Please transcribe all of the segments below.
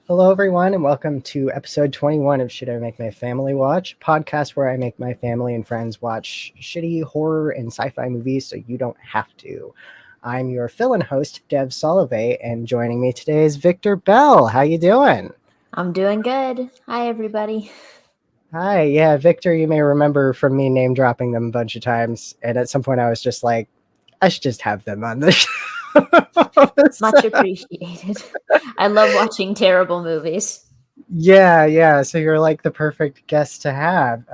Hello, everyone, and welcome to episode 21 of Should I Make My Family Watch, a podcast where I make my family and friends watch shitty horror and sci-fi movies so you don't have to. I'm your fill-in host, Dev Solovey, and joining me today is Victor Bell. How you doing? I'm doing good. Hi, everybody. Hi, yeah, Victor, you may remember from me name-dropping them a bunch of times, and at some point I was just like, I should just have them on the show. Much appreciated. I love watching terrible movies. Yeah. So you're like the perfect guest to have.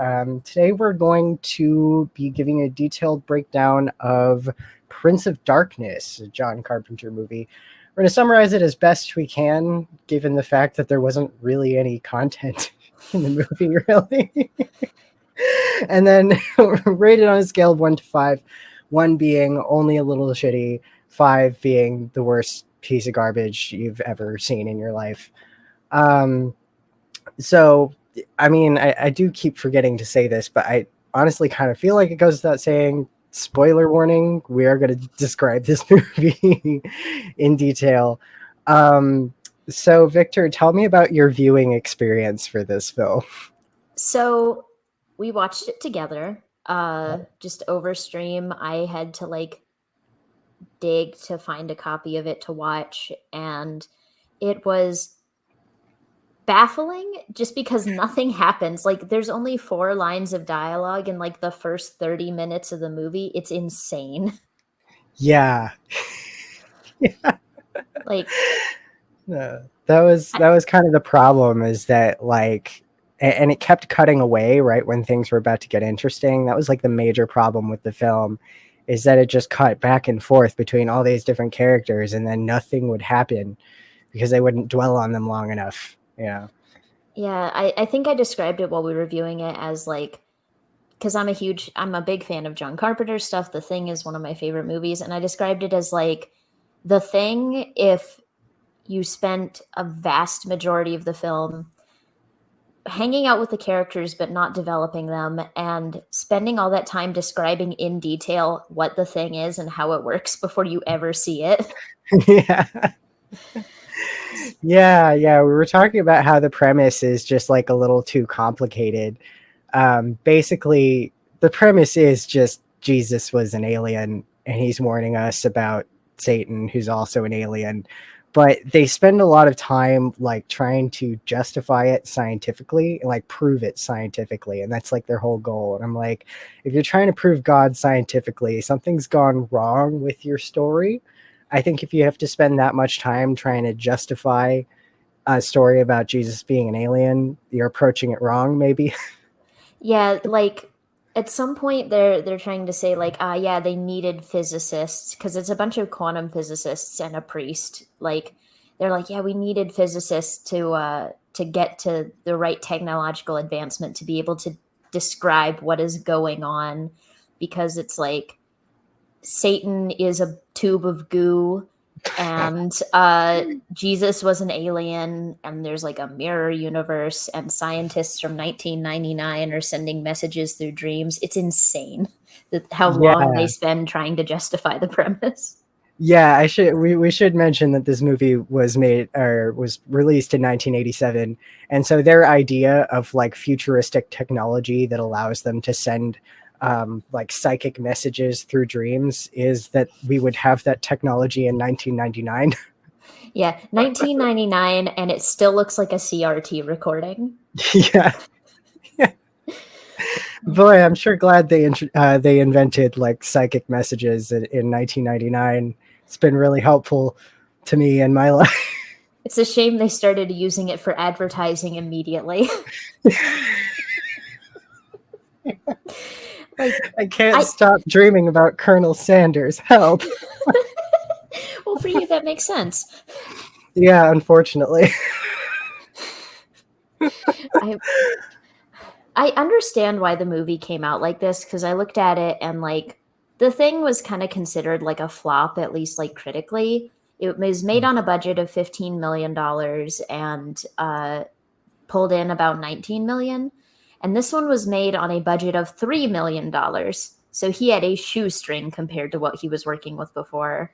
Today we're going to be giving a detailed breakdown of Prince of Darkness, a John Carpenter movie. We're going to summarize it as best we can, given the fact that there wasn't really any content in the movie, really. And then rate it on a scale of 1 to 5, 1 being only a little shitty, 5 being the worst piece of garbage you've ever seen in your life. So, I mean, I do keep forgetting to say this, but I honestly kind of feel like it goes without saying, spoiler warning, we are going to describe this movie in detail. So, Victor, tell me about your viewing experience for this film. So we watched it together, just over stream. I had to dig to find a copy of it to watch, and it was baffling just because nothing happens. Like, there's only 4 lines of dialogue in the first 30 minutes of the movie. It's insane. Yeah. Like, that was kind of the problem, is that and it kept cutting away right when things were about to get interesting. That was like the major problem with the film, is that it just cut back and forth between all these different characters and then nothing would happen because they wouldn't dwell on them long enough. Yeah. I think I described it while we were reviewing it as because I'm a big fan of John Carpenter stuff. The Thing is one of my favorite movies, and I described it as The Thing if you spent a vast majority of the film hanging out with the characters but not developing them, and spending all that time describing in detail what the thing is and how it works before you ever see it. Yeah. Yeah. We were talking about how the premise is just like a little too complicated. Basically, the premise is just Jesus was an alien and he's warning us about Satan, who's also an alien. But they spend a lot of time trying to justify it scientifically and prove it scientifically. And that's their whole goal. And I'm like, if you're trying to prove God scientifically, something's gone wrong with your story. I think if you have to spend that much time trying to justify a story about Jesus being an alien, you're approaching it wrong, maybe. Yeah, at some point they're trying to say yeah, they needed physicists because it's a bunch of quantum physicists and a priest. They're yeah, we needed physicists to get to the right technological advancement to be able to describe what is going on, because it's Satan is a tube of goo, and Jesus was an alien, and there's a mirror universe, and scientists from 1999 are sending messages through dreams. It's insane how long they spend trying to justify the premise. Yeah, we should mention that this movie was released in 1987, and so their idea of futuristic technology that allows them to send psychic messages through dreams is that we would have that technology in 1999. Yeah, 1999, and it still looks like a CRT recording. Yeah. Boy, I'm sure glad they invented psychic messages in 1999. It's been really helpful to me in my life. It's a shame they started using it for advertising immediately. I can't stop dreaming about Colonel Sanders. Help. Well, for you, that makes sense. Yeah, unfortunately. I understand why the movie came out like this, because I looked at it and The Thing was kind of considered a flop, at least critically. It was made on a budget of $15 million and pulled in about $19 million. And this one was made on a budget of $3 million. So he had a shoestring compared to what he was working with before.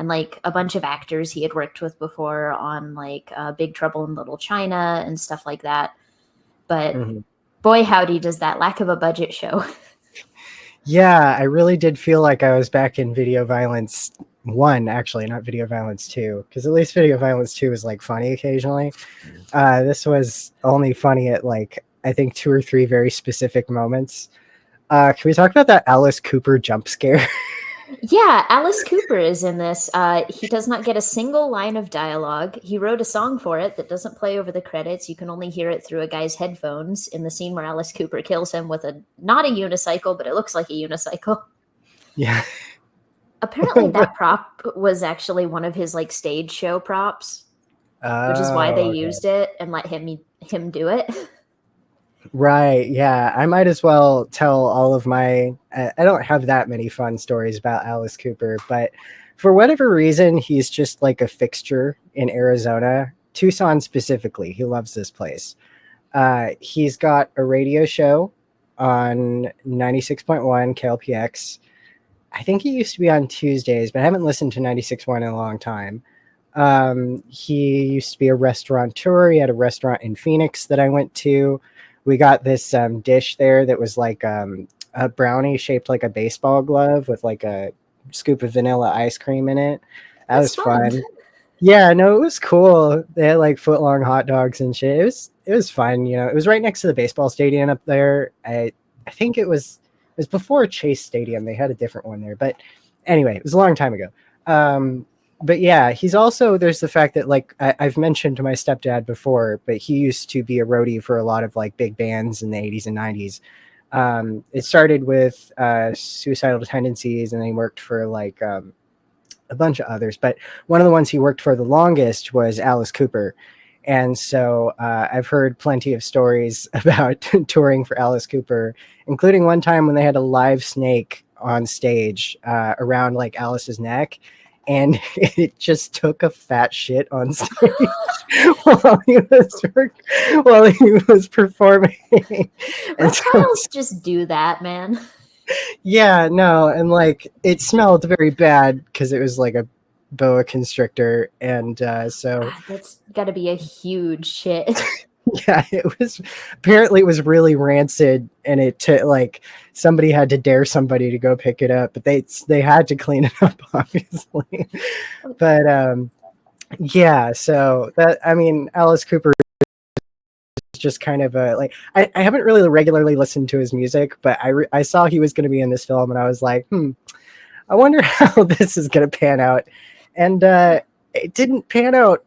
and like a bunch of actors he had worked with before on like Big Trouble in Little China and stuff like that. But boy, howdy, does that lack of a budget show. Yeah, I really did feel like I was back in Video Violence 1, actually, not Video Violence 2, because at least Video Violence 2 is like funny occasionally. This was only funny at like, I think 2 or 3 very specific moments. Can we talk about that Alice Cooper jump scare? Yeah, Alice Cooper is in this. He does not get a single line of dialogue. He wrote a song for it that doesn't play over the credits. You can only hear it through a guy's headphones in the scene where Alice Cooper kills him with not a unicycle, but it looks like a unicycle. Yeah. Apparently that prop was actually one of his like stage show props, which is why they used it and let him do it. Right, yeah. I might as well tell all of my... I don't have that many fun stories about Alice Cooper, but for whatever reason, he's just like a fixture in Arizona, Tucson specifically. He loves this place. He's got a radio show on 96.1 KLPX. I think he used to be on Tuesdays, but I haven't listened to 96.1 in a long time. He used to be a restaurateur. He had a restaurant in Phoenix that I went to. We got this dish there that was like a brownie shaped like a baseball glove with like a scoop of vanilla ice cream in it. That was fun. Yeah, no, it was cool. They had like foot-long hot dogs and shit. It was fun, you know. It was right next to the baseball stadium up there. I think it was before Chase Stadium. They had a different one there, but anyway, it was a long time ago. But yeah, he's also, there's the fact that like I've mentioned my stepdad before, but he used to be a roadie for a lot of like big bands in the 80s and 90s. It started with Suicidal Tendencies, and then he worked for like a bunch of others. But one of the ones he worked for the longest was Alice Cooper. And so I've heard plenty of stories about touring for Alice Cooper, including one time when they had a live snake on stage around like Alice's neck. And it just took a fat shit on stage while he was performing. Reptiles just do that, man. Yeah, no, and like it smelled very bad because it was like a boa constrictor, and so that's got to be a huge shit. Yeah, it was really rancid, and it took like somebody had to dare somebody to go pick it up, but they had to clean it up, obviously. But yeah, so that, I mean, Alice Cooper is just kind of a like, I haven't really regularly listened to his music, but I saw he was going to be in this film, and I was like, I wonder how this is going to pan out, and it didn't pan out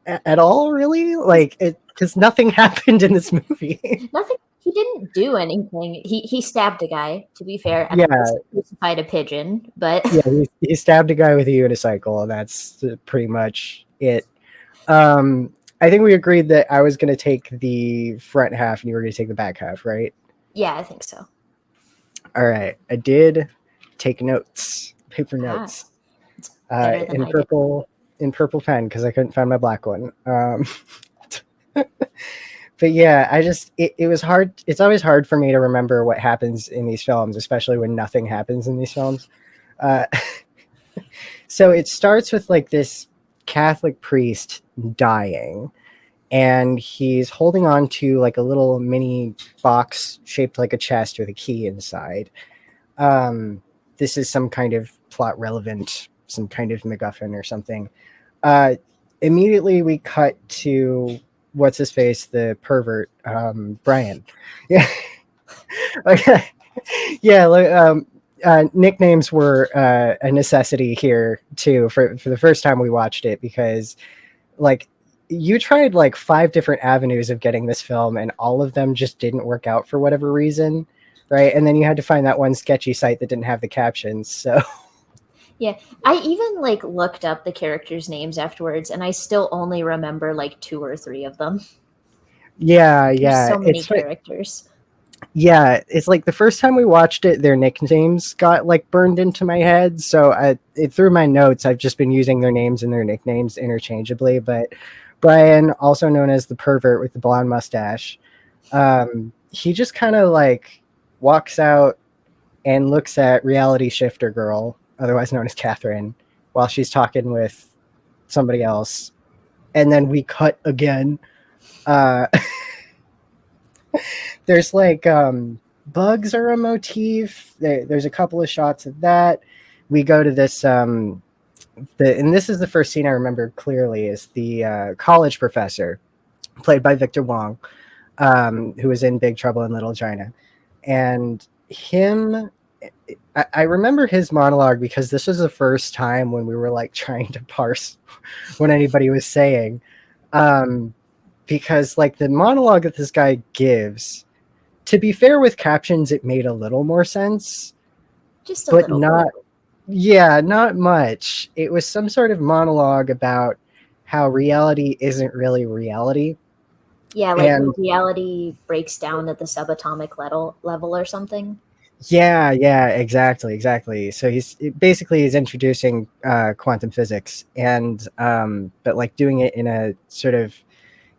at all, really. Like it. Because nothing happened in this movie. Nothing. He didn't do anything. He stabbed a guy, to be fair. And yeah. Crucified a pigeon, but yeah, he stabbed a guy with a unicycle, and that's pretty much it. I think we agreed that I was going to take the front half, and you were going to take the back half, right? Yeah, I think so. All right, I did take notes, paper notes, in purple pen because I couldn't find my black one. But yeah, it was hard. It's always hard for me to remember what happens in these films, especially when nothing happens in these films. So it starts with like this Catholic priest dying, and he's holding on to like a little mini box shaped like a chest with a key inside. This is some kind of plot relevant, some kind of MacGuffin or something. Immediately we cut to what's his face, the pervert, Brian. Yeah. Okay. Yeah. Nicknames were a necessity here too for the first time we watched it, because like you tried like 5 different avenues of getting this film, and all of them just didn't work out for whatever reason, right? And then you had to find that one sketchy site that didn't have the captions. So yeah, I even like looked up the characters' names afterwards, and I still only remember like 2 or 3 of them. Yeah. There's so many characters. Yeah, it's like the first time we watched it, their nicknames got like burned into my head. So through my notes, I've just been using their names and their nicknames interchangeably. But Brian, also known as the pervert with the blonde mustache, he just kind of like walks out and looks at reality shifter girl, otherwise known as Catherine, while she's talking with somebody else, and then we cut again. Uh, there's like bugs are a motif. There's a couple of shots of that. We go to this and this is the first scene I remember clearly, is the college professor played by Victor Wong, who was in Big Trouble in Little China. And him, I remember his monologue because this was the first time when we were like trying to parse what anybody was saying. Because like the monologue that this guy gives, to be fair, with captions, it made a little more sense, Just a but little not, bit. yeah, not much. It was some sort of monologue about how reality isn't really reality. Yeah, like And reality breaks down at the subatomic level or something. yeah, exactly. So basically he's introducing quantum physics, and but like doing it in a sort of,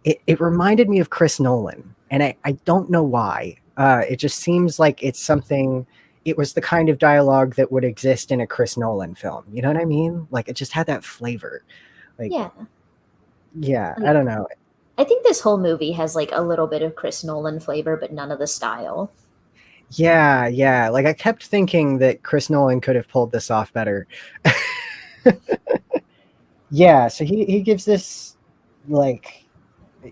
it reminded me of Chris Nolan, and I don't know why. It just seems like it's something. It was the kind of dialogue that would exist in a Chris Nolan film. You know what I mean? Like it just had that flavor. Like, Yeah. yeah, I Like, don't know. I think this whole movie has like a little bit of Chris Nolan flavor, but none of the style. Yeah. Like I kept thinking that Chris Nolan could have pulled this off better. Yeah, so he gives this like,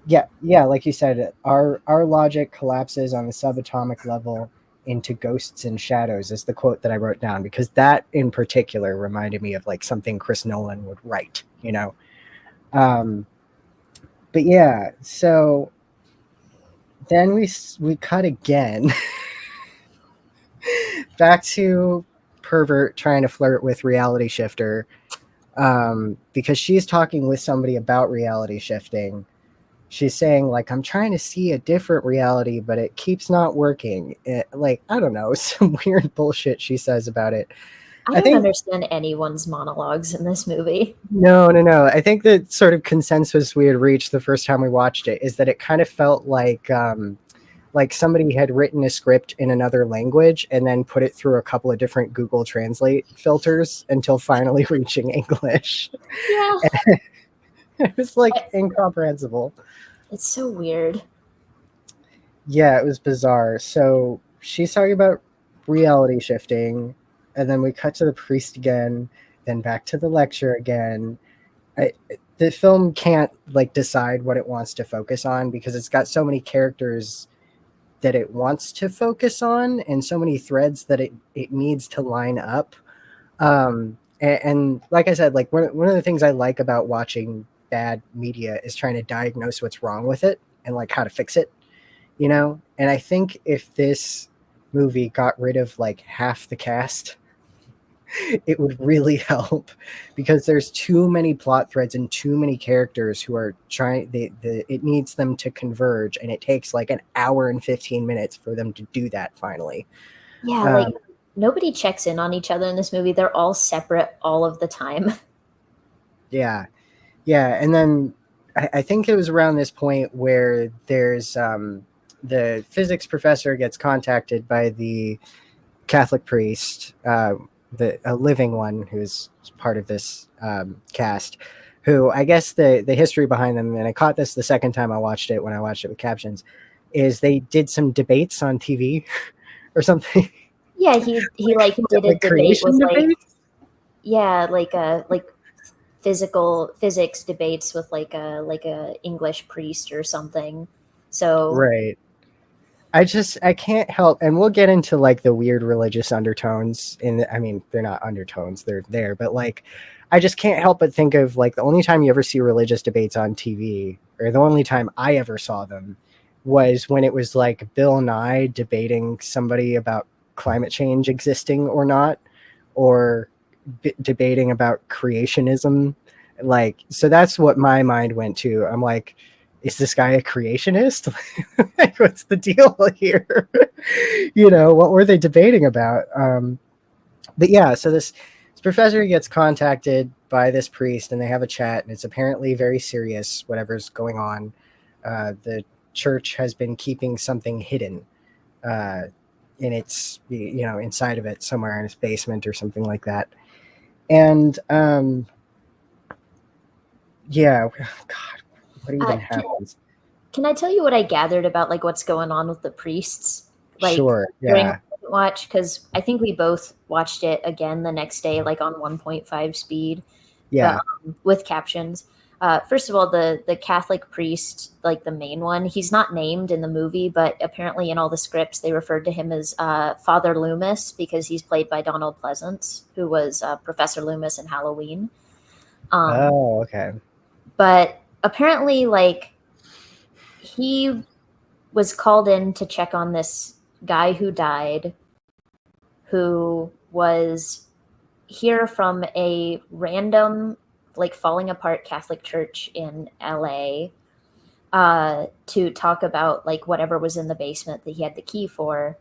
yeah, like you said, our logic collapses on the subatomic level into ghosts and shadows is the quote that I wrote down, because that in particular reminded me of like something Chris Nolan would write, you know. Um, but yeah, so then we cut again back to pervert trying to flirt with reality shifter, because she's talking with somebody about reality shifting. She's saying like, I'm trying to see a different reality, but it keeps not working. Like, I don't know, some weird bullshit she says about it. I I don't think understand anyone's monologues in this movie. no. I think the sort of consensus we had reached the first time we watched it is that it kind of felt like somebody had written a script in another language and then put it through a couple of different Google Translate filters until finally reaching English. Yeah, It was like incomprehensible. it's so weird. Yeah, it was bizarre. So she's talking about reality shifting, and then we cut to the priest again, then back to the lecture again. I, the film can't like decide what it wants to focus on because it's got so many characters that it wants to focus on and so many threads that it needs to line up. And like I said, like one of the things I like about watching bad media is trying to diagnose what's wrong with it and like how to fix it, you know. And I think if this movie got rid of like half the cast, it would really help, because there's too many plot threads and too many characters who are trying, it needs them to converge, and it takes like an hour and 15 minutes for them to do that finally. Yeah, like um, nobody checks in on each other in this movie. They're all separate all of the time. yeah, and then I think it was around this point where there's the physics professor gets contacted by the Catholic priest, a living one who's part of this cast, who I guess the history behind them, and I caught this the second time I watched it when I watched it with captions, is they did some debates on TV or something. Yeah, he like, like did a like debate creation with like, debates. yeah, like physical physics debates with like a English priest or something. So Right. I can't help, and we'll get into like the weird religious undertones I mean, they're not undertones, they're there, but like I just can't help but think of like the only time you ever see religious debates on TV, or the only time I ever saw them, was when it was like Bill Nye debating somebody about climate change existing or not, or debating about creationism. Like, so that's what my mind went to. I'm like, is this guy a creationist? Like, what's the deal here? You know, what were they debating about? But yeah, so this professor gets contacted by this priest, and they have a chat, and it's apparently very serious, whatever's going on. The church has been keeping something hidden, in its, you know, inside of it somewhere in its basement or something like that. And yeah, God, what even Can, happens? can I tell you what I gathered about like what's going on with the priests? Like Sure. during our Yeah. second watch, because I think we both watched it again the next day, like on 1.5 speed, but Yeah. with captions. First of all, the Catholic priest, like the main one, he's not named in the movie, but apparently in all the scripts they referred to him as Father Loomis because he's played by Donald Pleasance, who was Professor Loomis in Halloween. Oh, okay. But apparently, like he was called in to check on this guy who died, who was here from a random, like falling apart Catholic church in LA, to talk about like whatever was in the basement that he had the key for.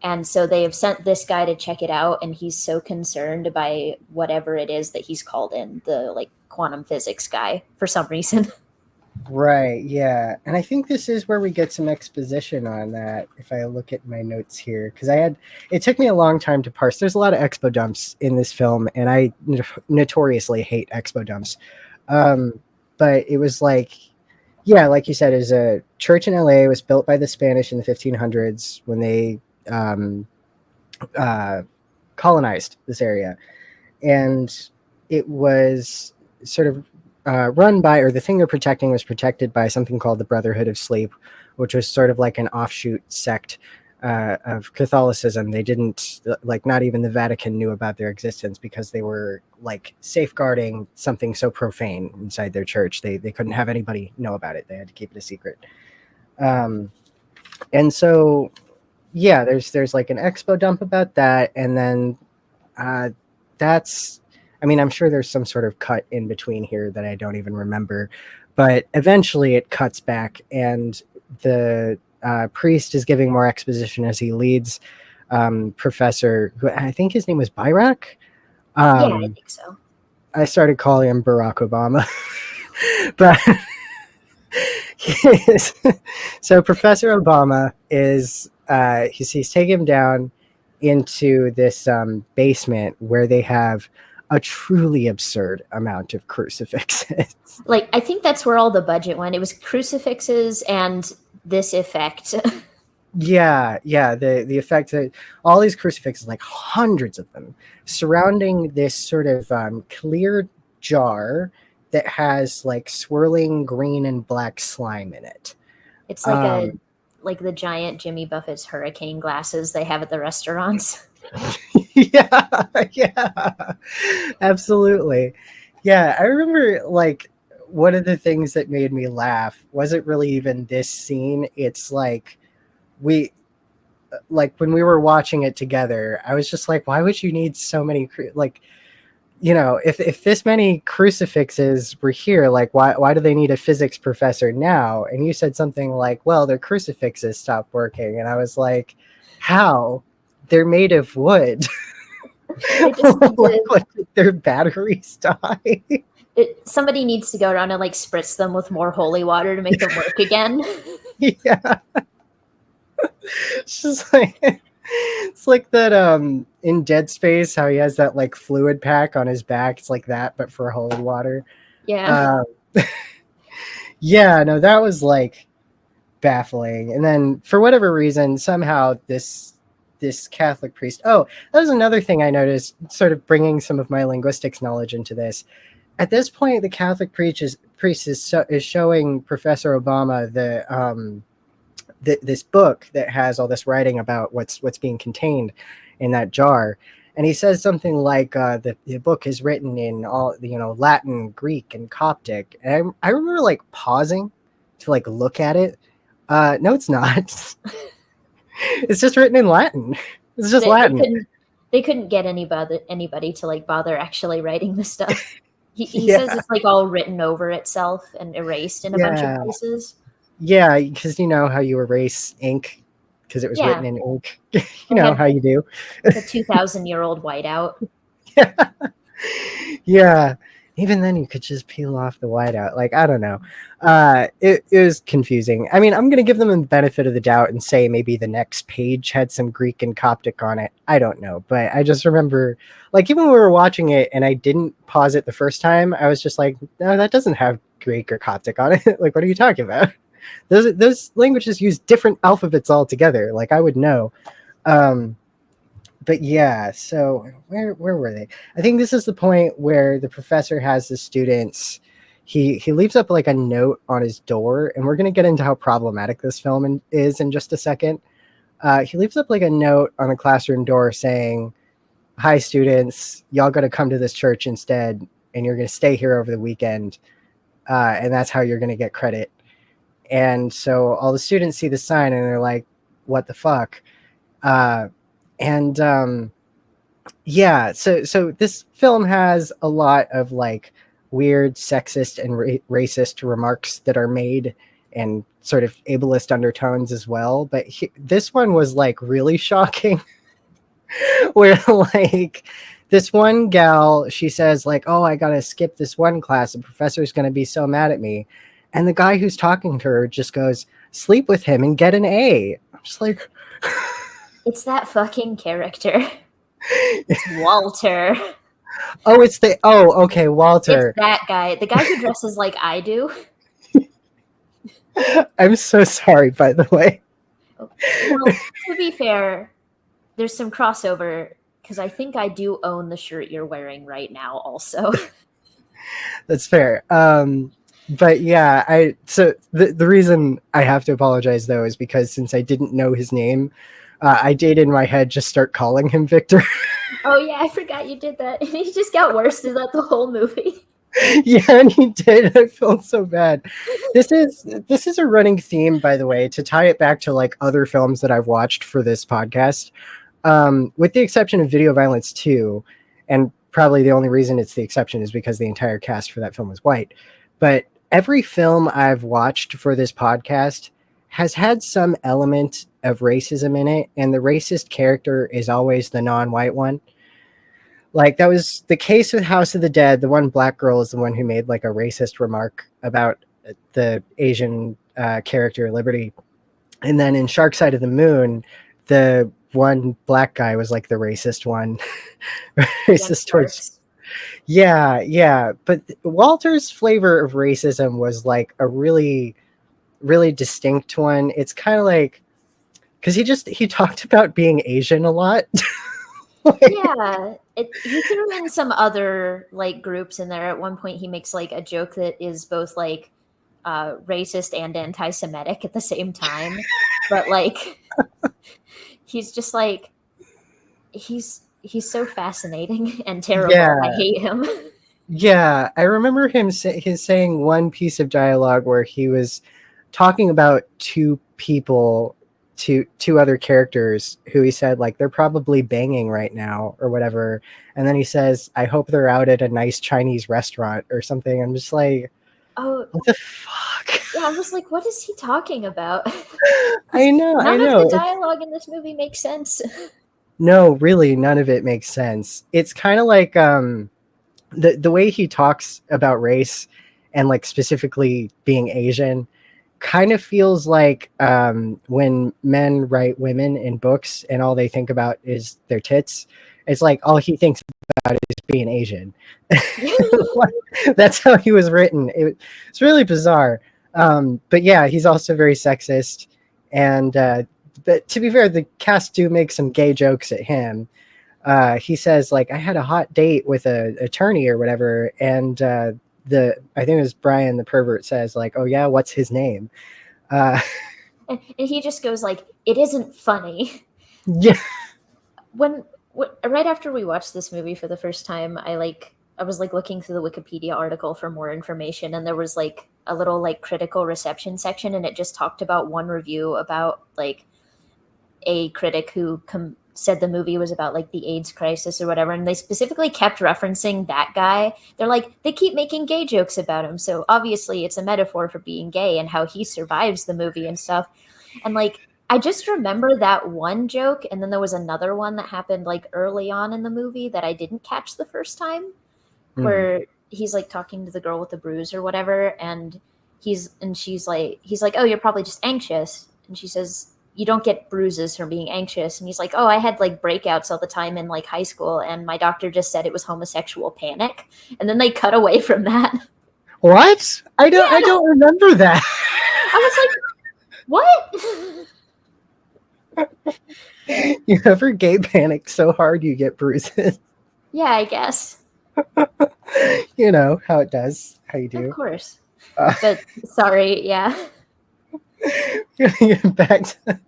And so they have sent this guy to check it out, and he's so concerned by whatever it is that he's called in, the like quantum physics guy, for some reason. Right. Yeah. And I think this is where we get some exposition on that. If I look at my notes here, because it took me a long time to parse. There's a lot of expo dumps in this film, and I notoriously hate expo dumps. Um, but it was like, yeah, like you said, is a church in LA. It was built by the Spanish in the 1500s when they um, uh, colonized this area, and it was sort of run by, or the thing they're protecting was protected by something called the Brotherhood of Sleep, which was sort of like an offshoot sect of Catholicism. They didn't, like, not even the Vatican knew about their existence because they were like safeguarding something so profane inside their church. They couldn't have anybody know about it. They had to keep it a secret. Um, and so, yeah, there's like an expo dump about that, and then uh, that's, I mean, I'm sure there's some sort of cut in between here that I don't even remember, but eventually it cuts back, and the priest is giving more exposition as he leads Professor, who I think his name was Byrak. Yeah, I Um, think so. I started calling him Barack Obama, but is, so Professor Obama is he's taken him down into this basement where they have a truly absurd amount of crucifixes. Like, I think that's where all the budget went. It was crucifixes and this effect. Yeah, the effect that all these crucifixes, like hundreds of them, surrounding this sort of clear jar that has like swirling green and black slime in it. It's Um, like the giant Jimmy Buffett's hurricane glasses they have at the restaurants. yeah, yeah, absolutely. Yeah, I remember like one of the things that made me laugh wasn't really even this scene. It's like we like when we were watching it together, I was just like, why would you need so many like, you know, if this many crucifixes were here, like why do they need a physics professor now? And you said something like, well, their crucifixes stopped working, and I was like, how? They're made of wood. They just need Like, to. what, did their batteries die? Somebody needs to go around and like spritz them with more holy water to make them work again. Yeah, it's just like it's like that in Dead Space, how he has that like fluid pack on his back. It's like that, but for holy water. Yeah. Um, yeah, no, that was like baffling. And then for whatever reason, somehow this Catholic priest. Oh, that was another thing I noticed, sort of bringing some of my linguistics knowledge into this. At this point, the Catholic priest is showing Professor Obama this book that has all this writing about what's being contained in that jar, and he says something like the book is written in all, you know, Latin, Greek, and Coptic. And I remember like pausing to like look at it. No, it's not. It's just written in Latin. It's just they Latin. couldn't they couldn't get anybody to like bother actually writing the stuff. He says Yeah, it's like all written over itself and erased in a bunch of yeah, places. yeah. Because you know how you erase ink because it was Yeah, written in ink. You it know had how you do. the 2,000-year-old whiteout. Yeah, yeah. even then you could just peel off the whiteout. Like, I don't know. It was confusing. I mean, I'm going to give them the benefit of the doubt and say maybe the next page had some Greek and Coptic on it. I don't know. But I just remember, like, even when we were watching it and I didn't pause it the first time, I was just like, no, that doesn't have Greek or Coptic on it. Like, what are you talking about? Those languages use different alphabets altogether. Like, I would know. But yeah, so where were they? I think this is the point where the professor has the students. He leaves up like a note on his door, and we're gonna get into how problematic this film is in just a second. He leaves up like a note on the classroom door saying, "Hi, students, y'all got to come to this church instead, and you're gonna stay here over the weekend, and that's how you're gonna get credit." And so all the students see the sign, and they're like, "What the fuck?" Uh, and yeah, so this film has a lot of like weird sexist and racist remarks that are made, and sort of ableist undertones as well, but this one was like really shocking. Where like this one gal, she says like, "Oh, I gotta skip this one class, the professor's gonna be so mad at me," and the guy who's talking to her just goes, "Sleep with him and get an A." I'm just like, It's that fucking character. It's Walter. oh, okay, It's Walter. that guy. The guy who dresses like I do. I'm so sorry, by the way. Well, to be fair, there's some crossover because I think I do own the shirt you're wearing right now also. That's fair. But yeah, so the reason I have to apologize though is because since I didn't know his name, I did in my head just start calling him Victor. Oh yeah, I forgot you did that. And he just got worse throughout the whole movie. Yeah, and he did. I felt so bad. This is a running theme, by the way, to tie it back to like other films that I've watched for this podcast. With the exception of Video Violence 2, and probably the only reason it's the exception is because the entire cast for that film was white. But every film I've watched for this podcast has had some element of racism in it, and the racist character is always the non-white one. Like that was the case with House of the Dead. The one black girl is the one who made like a racist remark about the Asian character Liberty. And then in Shark Side of the Moon, the one black guy was like the racist one. Racist towards. Yeah. But Walter's flavor of racism was like a really, really distinct one. It's kind of like, because he talked about being Asian a lot. Yeah, he threw in some other like groups in there. At one point, he makes like a joke that is both like racist and anti-Semitic at the same time. But like, he's just like he's so fascinating and terrible. Yeah. I hate him. Yeah, I remember him saying one piece of dialogue where he was talking about two other characters who he said like they're probably banging right now or whatever, and then he says, "I hope they're out at a nice Chinese restaurant or something." I'm just like, oh, what the fuck? Yeah, I'm just like, what is he talking about? I know. None of the dialogue in this movie makes sense. No, really, none of it makes sense. It's kind of like the way he talks about race and like specifically being Asian kind of feels like when men write women in books and all they think about is their tits. It's like all he thinks about is being Asian. That's how he was written. It's really bizarre. But yeah, he's also very sexist. And but to be fair, the cast do make some gay jokes at him. He says like, "I had a hot date with a attorney or whatever," and I think it was Brian the pervert says like, "Oh yeah, what's his name?" And he just goes like, "It isn't funny." Yeah. Right after we watched this movie for the first time, I was like looking through the Wikipedia article for more information, and there was like a little like critical reception section, and it just talked about one review about like a critic who said the movie was about like the AIDS crisis or whatever, and they specifically kept referencing that guy. They're like, they keep making gay jokes about him, so obviously it's a metaphor for being gay and how he survives the movie and stuff. And like, I just remember that one joke, and then there was another one that happened like early on in the movie that I didn't catch the first time, where he's like talking to the girl with the bruise or whatever, and he's like, oh, you're probably just anxious, and she says, you don't get bruises from being anxious, and he's like, oh, I had like breakouts all the time in like high school, and my doctor just said it was homosexual panic, and then they cut away from that. What? I Yeah. don't remember that. I was like, what? You ever gay panic so hard you get bruises? Yeah, I guess. You know how it does, how you Of do. course. But sorry, yeah. Back to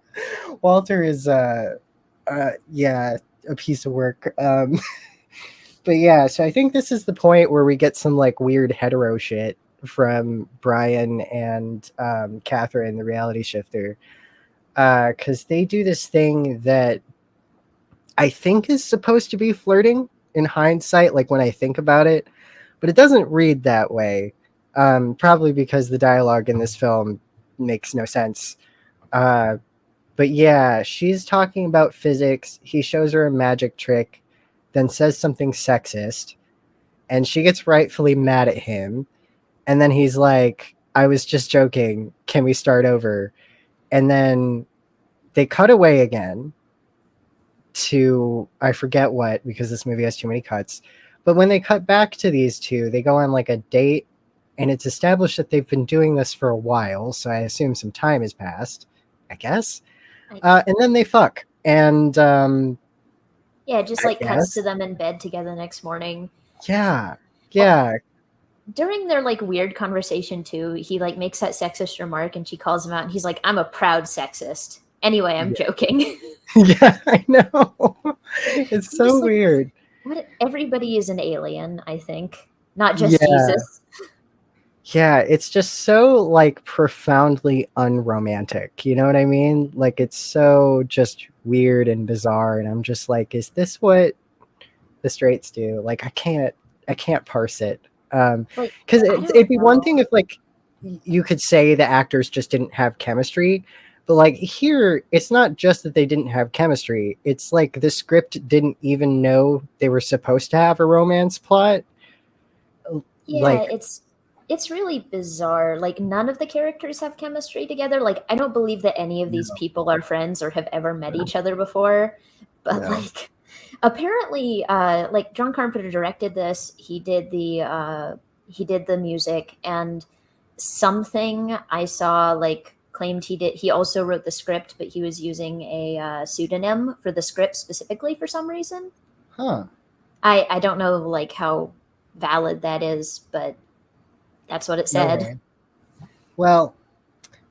Walter is yeah, a piece of work. But yeah, so I think this is the point where we get some like weird hetero shit from Brian and Catherine, the reality shifter. Because they do this thing that I think is supposed to be flirting in hindsight, like when I think about it, but it doesn't read that way. Probably because the dialogue in this film makes no sense. But yeah, she's talking about physics. He shows her a magic trick, then says something sexist, and she gets rightfully mad at him. And then he's like, I was just joking. Can we start over? And then they cut away again to, I forget what, because this movie has too many cuts. But when they cut back to these two, they go on like a date, and it's established that they've been doing this for a while. So I assume some time has passed, I guess. And then they fuck. And Yeah, it just like cuts guess. to them in bed together the next morning. Yeah. Yeah. During their like weird conversation too, he like makes that sexist remark and she calls him out and he's like, I'm a proud sexist. Anyway, I'm joking. Yeah, I know. It's so Just like, weird. what, everybody is an alien, I think. Not just Yeah. Jesus. Yeah, it's just so like profoundly unromantic. You know what I mean? Like it's so just weird and bizarre, and I'm just like, is this what the straights do? Like I can't parse it. Like, Because I don't it'd be one know. thing if like you could say the actors just didn't have chemistry, but like here it's not just that they didn't have chemistry, it's like the script didn't even know they were supposed to have a romance plot. Yeah, Like it's really bizarre. Like none of the characters have chemistry together. Like I don't believe that any of these no, people are friends or have ever met each other before. But no. like apparently like John Carpenter directed this. He did the music, and something I saw like claimed he also wrote the script, but he was using a pseudonym for the script specifically for some reason. Huh. I don't know like how valid that is, but that's what it said. Okay. Well,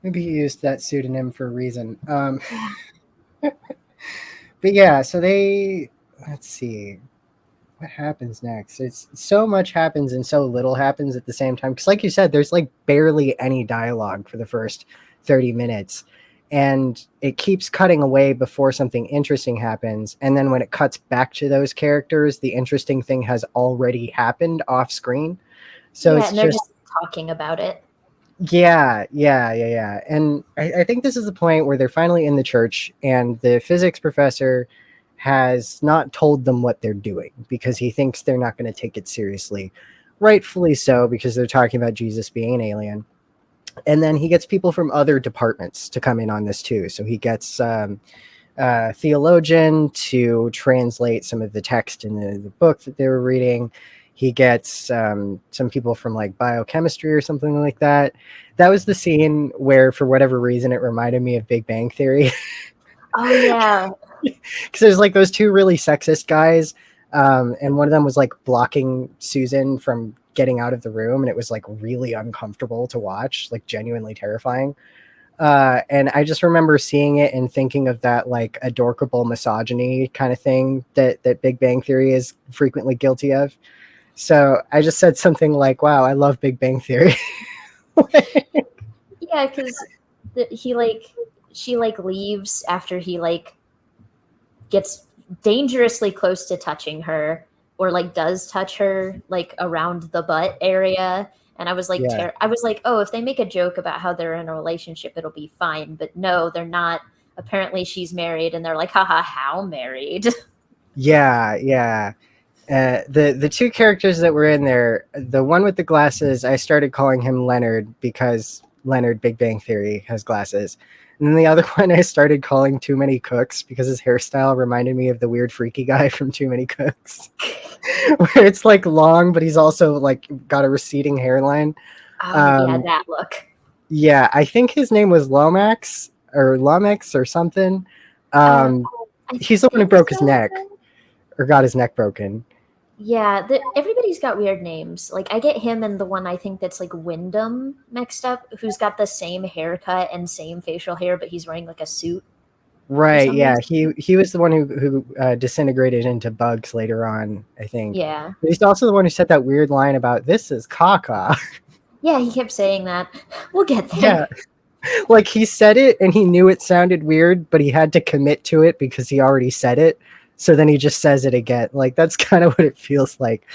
maybe he used that pseudonym for a reason. But yeah, so they, let's see what happens next. It's so much happens and so little happens at the same time. Because, like you said, there's like barely any dialogue for the first 30 minutes. And it keeps cutting away before something interesting happens. And then when it cuts back to those characters, the interesting thing has already happened off screen. So Yeah, it's and they're just, just talking about it. yeah. And I think this is the point where they're finally in the church, and the physics professor has not told them what they're doing because he thinks they're not going to take it seriously. Rightfully so, because they're talking about Jesus being an alien. And then he gets people from other departments to come in on this too. So he gets theologian to translate some of the text in the book that they were reading. He gets some people from like biochemistry or something like that. That was the scene where, for whatever reason, it reminded me of Big Bang Theory. Oh yeah. Because there's like those two really sexist guys, and one of them was like blocking Susan from getting out of the room, and it was like really uncomfortable to watch, like genuinely terrifying. And I just remember seeing it and thinking of that like adorkable misogyny kind of thing that Big Bang Theory is frequently guilty of. So I just said something like, "Wow, I love Big Bang Theory." Yeah, because she like leaves after he like gets dangerously close to touching her, or like does touch her like around the butt area. And I was like, Yeah, I was like, oh, if they make a joke about how they're in a relationship, it'll be fine. But no, they're not. Apparently, she's married, and they're like, haha, how married? yeah. The two characters that were in there, the one with the glasses, I started calling him Leonard because Leonard Big Bang Theory has glasses. And then the other one I started calling Too Many Cooks because his hairstyle reminded me of the weird freaky guy from Too Many Cooks. Where it's like long, but he's also like got a receding hairline. Oh yeah, that look. Yeah, I think his name was Lomax or something. I He's the one who think broke his so. neck or got his neck broken. Yeah, everybody's got weird names. Like I get him and the one I think that's like Wyndham mixed up, who's got the same haircut and same facial hair, but he's wearing like a suit. Right, yeah. He was the one who disintegrated into bugs later on, I think. Yeah. But he's also the one who said that weird line about this is caca. Yeah, he kept saying that. We'll get there. Yeah. Like he said it and he knew it sounded weird, but he had to commit to it because he already said it. So then he just says it again. Like that's kind of what it feels like.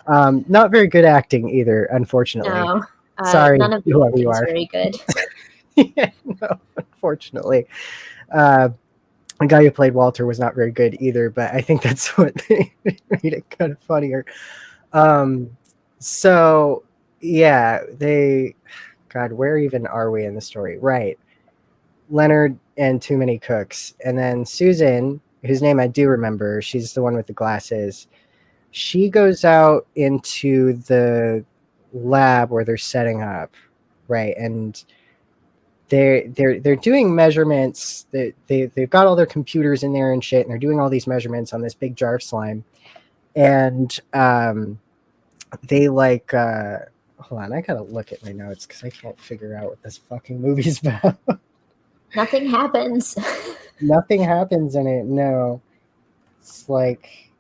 Not very good acting either, unfortunately. No. Sorry, None of the whoever you acting's are. very good. Yeah, no, unfortunately. The guy who played Walter was not very good either, but I think that's what made it kind of funnier. So yeah, God, where even are we in the story? Right. Leonard and Too Many Cooks. And then Susan, whose name I do remember, she's the one with the glasses. She goes out into the lab where they're setting up, right? And they're doing measurements. They've got all their computers in there and shit, and they're doing all these measurements on this big jar of slime. And they like hold on, I gotta look at my notes because I can't figure out what this fucking movie's about. Nothing happens. Nothing happens in it. No, it's like,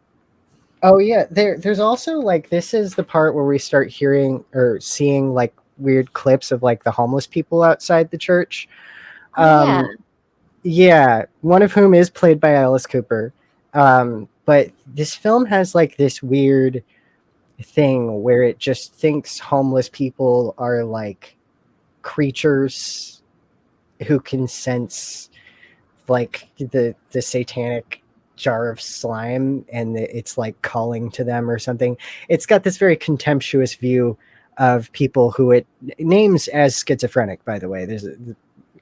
oh yeah, there's also like this is the part where we start hearing or seeing like weird clips of like the homeless people outside the church. Yeah. Yeah, one of whom is played by Alice Cooper. But this film has like this weird thing where it just thinks homeless people are like creatures who can sense like the satanic jar of slime and it's like calling to them or something. It's got this very contemptuous view of people who it names as schizophrenic, by the way. There's a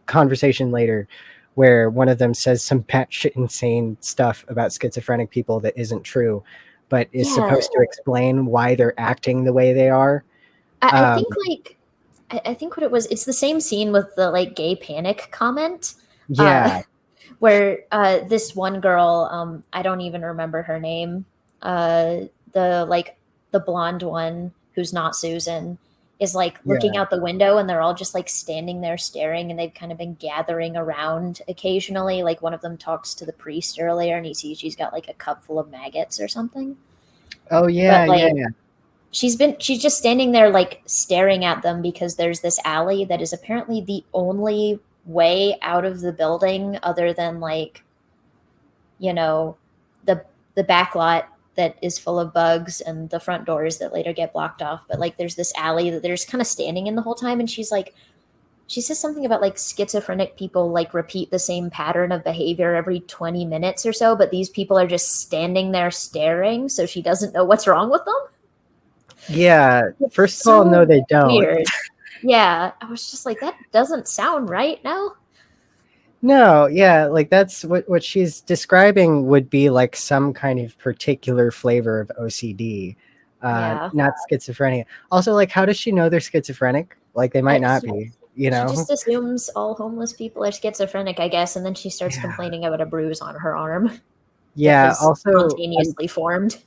conversation later where one of them says some batshit insane stuff about schizophrenic people that isn't true, but is supposed to explain why they're acting the way they are. I think like I think what it was, it's the same scene with the like gay panic comment. Yeah. Where this one girl, I don't even remember her name, the blonde one who's not Susan, is like looking out the window and they're all just like standing there staring and they've kind of been gathering around occasionally. Like one of them talks to the priest earlier and he sees she's got like a cup full of maggots or something. Oh yeah, But, like, yeah. she's just standing there like staring at them because there's this alley that is apparently the only way out of the building other than like, you know, the back lot that is full of bugs and the front doors that later get blocked off. But like there's this alley that they're just kind of standing in the whole time. And she says something about like schizophrenic people like repeat the same pattern of behavior every 20 minutes or so, but these people are just standing there staring, so she doesn't know what's wrong with them. Yeah. First of all, no, they don't. Weird. Yeah. I was just like, that doesn't sound right. No, yeah, like that's what she's describing would be like some kind of particular flavor of OCD, not schizophrenia. Also, like, how does she know they're schizophrenic? Like, they might not be, you know? She just assumes all homeless people are schizophrenic, I guess, and then she starts complaining about a bruise on her arm. Yeah, also spontaneously formed.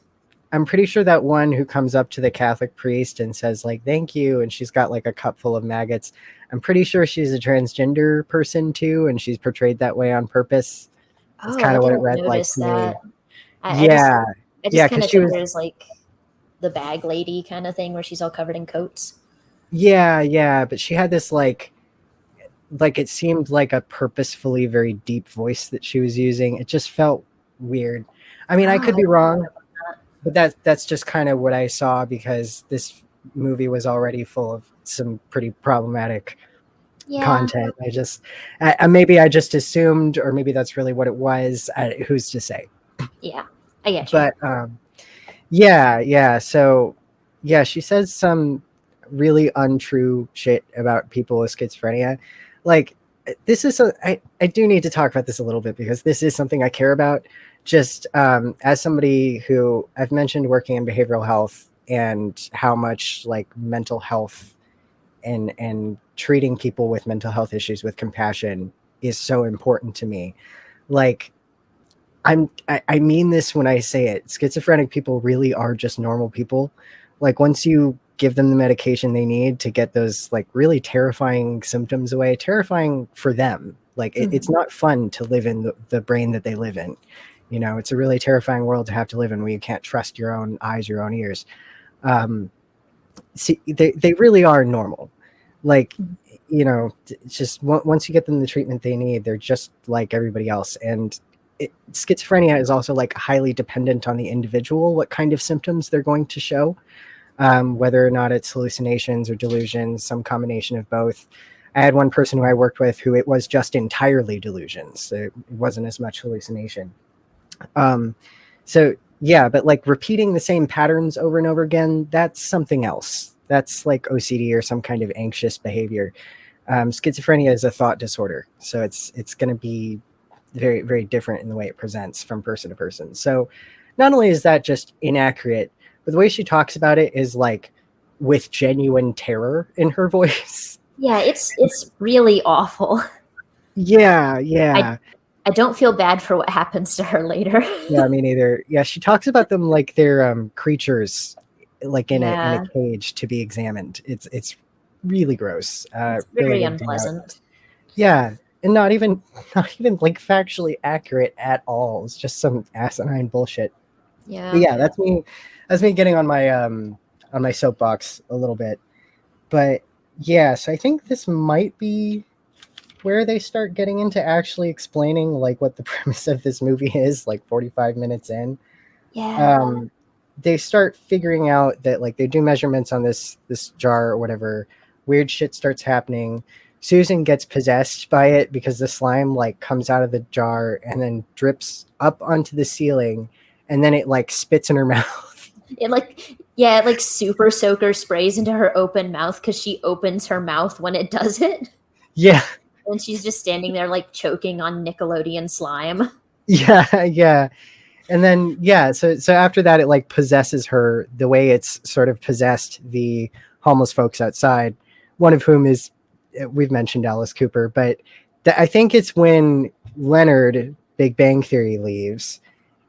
I'm pretty sure that one who comes up to the Catholic priest and says like thank you and she's got like a cup full of maggots, I'm pretty sure she's a transgender person too and she's portrayed that way on purpose. That's kind of what it read like to me. I just kind of took her as like the bag lady kind of thing where she's all covered in coats. Yeah, but she had this like it seemed like a purposefully very deep voice that she was using. It just felt weird. I mean, I could be wrong. But that's just kind of what I saw because this movie was already full of some pretty problematic content. Maybe I just assumed, or maybe that's really what it was. Who's to say? Yeah, I get you. But Yeah. So, yeah, she says some really untrue shit about people with schizophrenia. Like, I do need to talk about this a little bit because this is something I care about. Just as somebody who I've mentioned working in behavioral health and how much like mental health and treating people with mental health issues with compassion is so important to me. Like, I mean this when I say it. Schizophrenic people really are just normal people. Like once you give them the medication they need to get those like really terrifying symptoms away, terrifying for them. Like it's Mhm. not fun to live in the brain that they live in. You know, it's a really terrifying world to have to live in where you can't trust your own eyes, your own ears. Um, See, they really are normal. Like, you know, it's just once you get them the treatment they need, they're just like everybody else. And schizophrenia is also like highly dependent on the individual, what kind of symptoms they're going to show, whether or not it's hallucinations or delusions, some combination of both. I had one person who I worked with who it was just entirely delusions. It wasn't as much hallucination. Um, so yeah, but like repeating the same patterns over and over again, that's something else. That's like OCD or some kind of anxious behavior. Schizophrenia is a thought disorder, so it's going to be very different in the way it presents from person to person. So not only is that just inaccurate, but the way she talks about it is like with genuine terror in her voice. Yeah, it's really awful. Yeah, I yeah. I don't feel bad for what happens to her later. Yeah, me neither. Yeah, she talks about them like they're creatures, like in a Yeah, cage to be examined. It's really gross. it's Really very wigged me out. unpleasant. Yeah, and not even not even like factually accurate at all. It's just some asinine bullshit. But Yeah. yeah, that's me getting on my soapbox a little bit. But yeah, so I think this might be where they start getting into actually explaining like what the premise of this movie is, like 45 minutes in. Yeah. um, they start figuring out that like they do measurements on this jar or whatever. Weird shit starts happening. Susan gets possessed by it because the slime like comes out of the jar and then drips up onto the ceiling, and then it like spits in her mouth. It like yeah, it like super soaker sprays into her open mouth because she opens her mouth when it does it. Yeah, And she's just standing there like choking on Nickelodeon slime. yeah. And then yeah, so after that, it like possesses her the way it's sort of possessed the homeless folks outside. One of whom is we've mentioned Alice Cooper, but I think it's when Leonard Big Bang Theory leaves.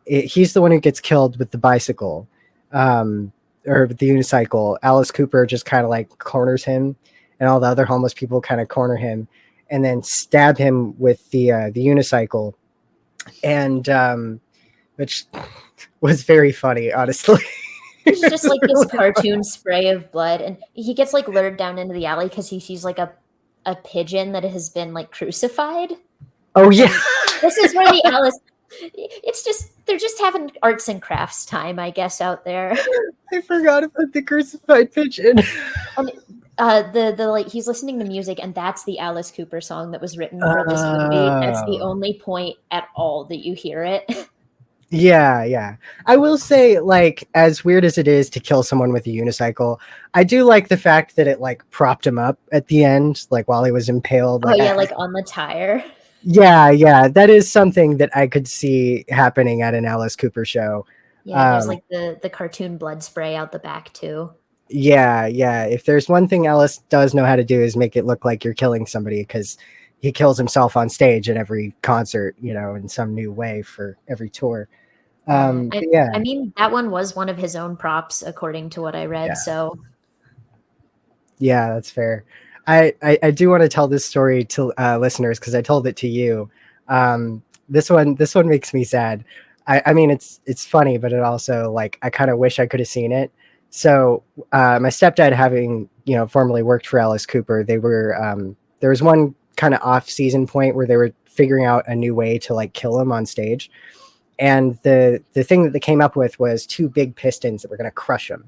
He's the one who gets killed with the bicycle, or with the unicycle. Alice Cooper just kind of like corners him, and all the other homeless people kind of corner him, and then stab him with the unicycle, and which was very funny, honestly. There's just It's like this really cartoon spray of blood, and he gets like lured down into the alley because he sees like a pigeon that has been like crucified. oh yeah, And this is where the Alice. It's just they're just having arts and crafts time, I guess, out there. I forgot about the crucified pigeon. And the like he's listening to music, and that's the Alice Cooper song that was written for this movie. That's the Oh only point at all that you hear it. yeah. I will say, like, as weird as it is to kill someone with a unicycle, I do like the fact that it like propped him up at the end, like while he was impaled. Oh Like, yeah, like on the tire. yeah, that is something that I could see happening at an Alice Cooper show. Yeah, there's Um, like the cartoon blood spray out the back too. yeah. If there's one thing Ellis does know how to do is make it look like you're killing somebody, because he kills himself on stage at every concert, you know, in some new way for every tour. Yeah, But I mean that one was one of his own props, according to what I read. yeah, So yeah, that's fair. I do want to tell this story to listeners because I told it to you. This one makes me sad. I mean it's funny, but it also like I kind of wish I could have seen it. So my stepdad, having formerly worked for Alice Cooper, they were there was one kind of off season point where they were figuring out a new way to like kill him on stage, and the thing that they came up with was two big pistons that were going to crush him.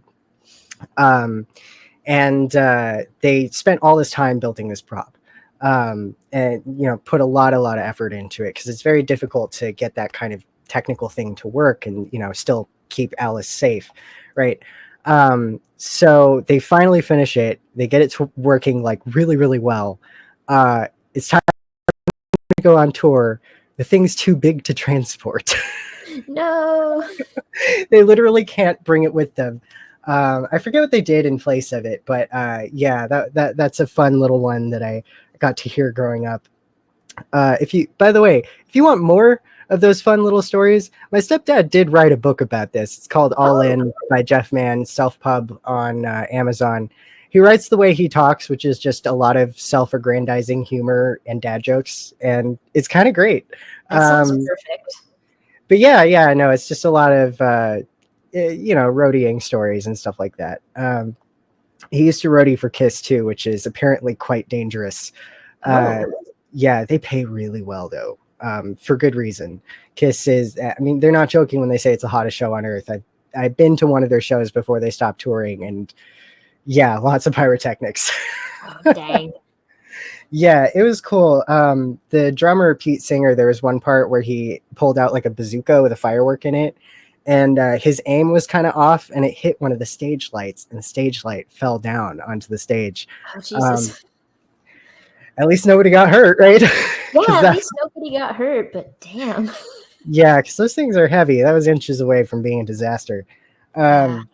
Um, and they spent all this time building this prop, and put a lot of effort into it because it's very difficult to get that kind of technical thing to work and still keep Alice safe, right? So they finally finish it. They get it to working like really, really well. It's time to go on tour. The thing's too big to transport. No. They literally can't bring it with them. I forget what they did in place of it, but yeah, that's a fun little one that I got to hear growing up. By the way, if you want more of those fun little stories, my stepdad did write a book about this. It's called All Oh, In by Jeff Mann, self-pub on Amazon. He writes the way he talks, which is just a lot of self-aggrandizing humor and dad jokes, and it's kind of great. that sounds Um, perfect. but yeah, no, it's just a lot of roadieing stories and stuff like that. He used to roadie for Kiss too, which is apparently quite dangerous. Uh, Oh, yeah, they pay really well though, for good reason. Kiss is, I mean, they're not joking when they say it's the hottest show on earth. I've been to one of their shows before they stopped touring, and yeah, lots of pyrotechnics. oh dang. Yeah, it was cool. The drummer Pete Singer, there was one part where he pulled out like a bazooka with a firework in it, and his aim was kind of off, and it hit one of the stage lights, and the stage light fell down onto the stage. Oh, Um, Jesus. at least nobody got hurt, right? Yeah, Because at that, least nobody got hurt, but damn. yeah, because those things are heavy. That was inches away from being a disaster. Yeah. Um,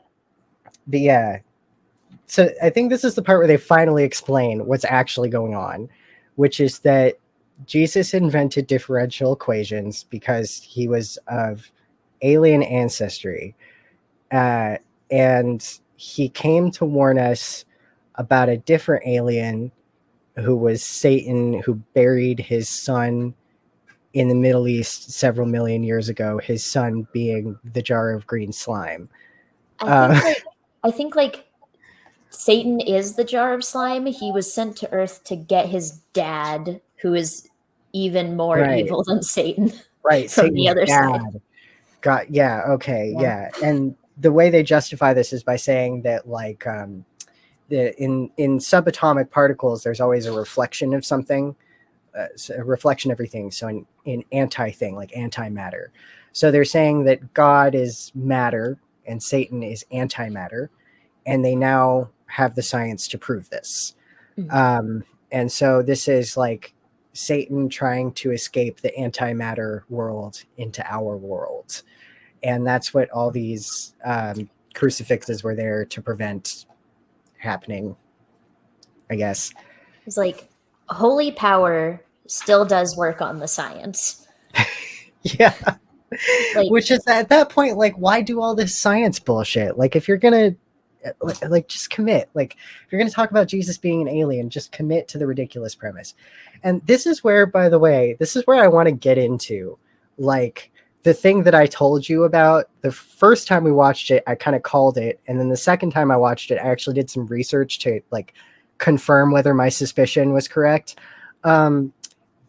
but yeah, so I think this is the part where they finally explain what's actually going on, which is that Jesus invented differential equations because he was of alien ancestry, uh, and he came to warn us about a different alien who was Satan, who buried his son in the Middle East several million years ago. His son being the jar of green slime. I Uh, think like I think like Satan is the jar of slime. He was sent to Earth to get his dad, who is even more right, evil than Satan, right. from the Satan's other side. dad. Got yeah, okay, Yeah. yeah. And the way they justify this is by saying that like in subatomic particles there's always a reflection of something, a reflection of everything. So in anti thing, like antimatter. So they're saying that God is matter and Satan is antimatter, and they now have the science to prove this. Mhm. Um, and so this is like Satan trying to escape the antimatter world into our world, and that's what all these crucifixes were there to prevent happening, I guess. It's like holy power still does work on the science. Yeah, Like, which is at that point, like, why do all this science bullshit? Like, if you're gonna like just commit, like if you're gonna talk about Jesus being an alien, just commit to the ridiculous premise. And this is where, by the way, this is where I want to get into like the thing that I told you about the first time we watched it. I kind of called it, and then the second time I watched it, I actually did some research to like confirm whether my suspicion was correct. um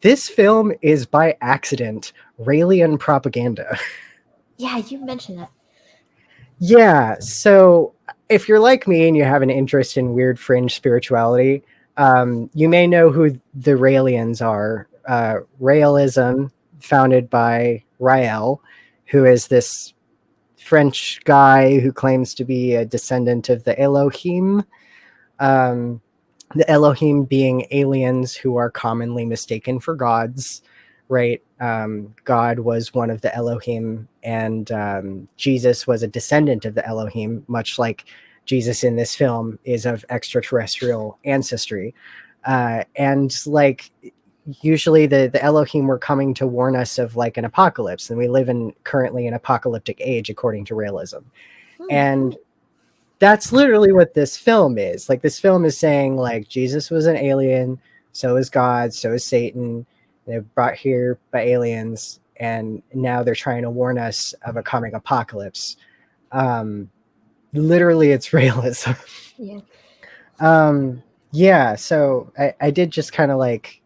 this film is by accident Raelian propaganda. yeah, you mentioned that. Yeah, so if you're like me and you have an interest in weird fringe spirituality, you may know who the Raelians are. Raelism, founded by Rael, who is this French guy who claims to be a descendant of the Elohim. Um, the Elohim being aliens who are commonly mistaken for gods, right? God was one of the Elohim, and Jesus was a descendant of the Elohim, much like Jesus in this film is of extraterrestrial ancestry. And like usually the Elohim were coming to warn us of like an apocalypse, and we live in currently an apocalyptic age according to realism. Hmm. And that's literally what this film is. Like this film is saying like Jesus was an alien, so is God, so is Satan. They're brought here by aliens, and now they're trying to warn us of a coming apocalypse. Um, literally, it's realism. Yeah. Yeah, so I did just kind of like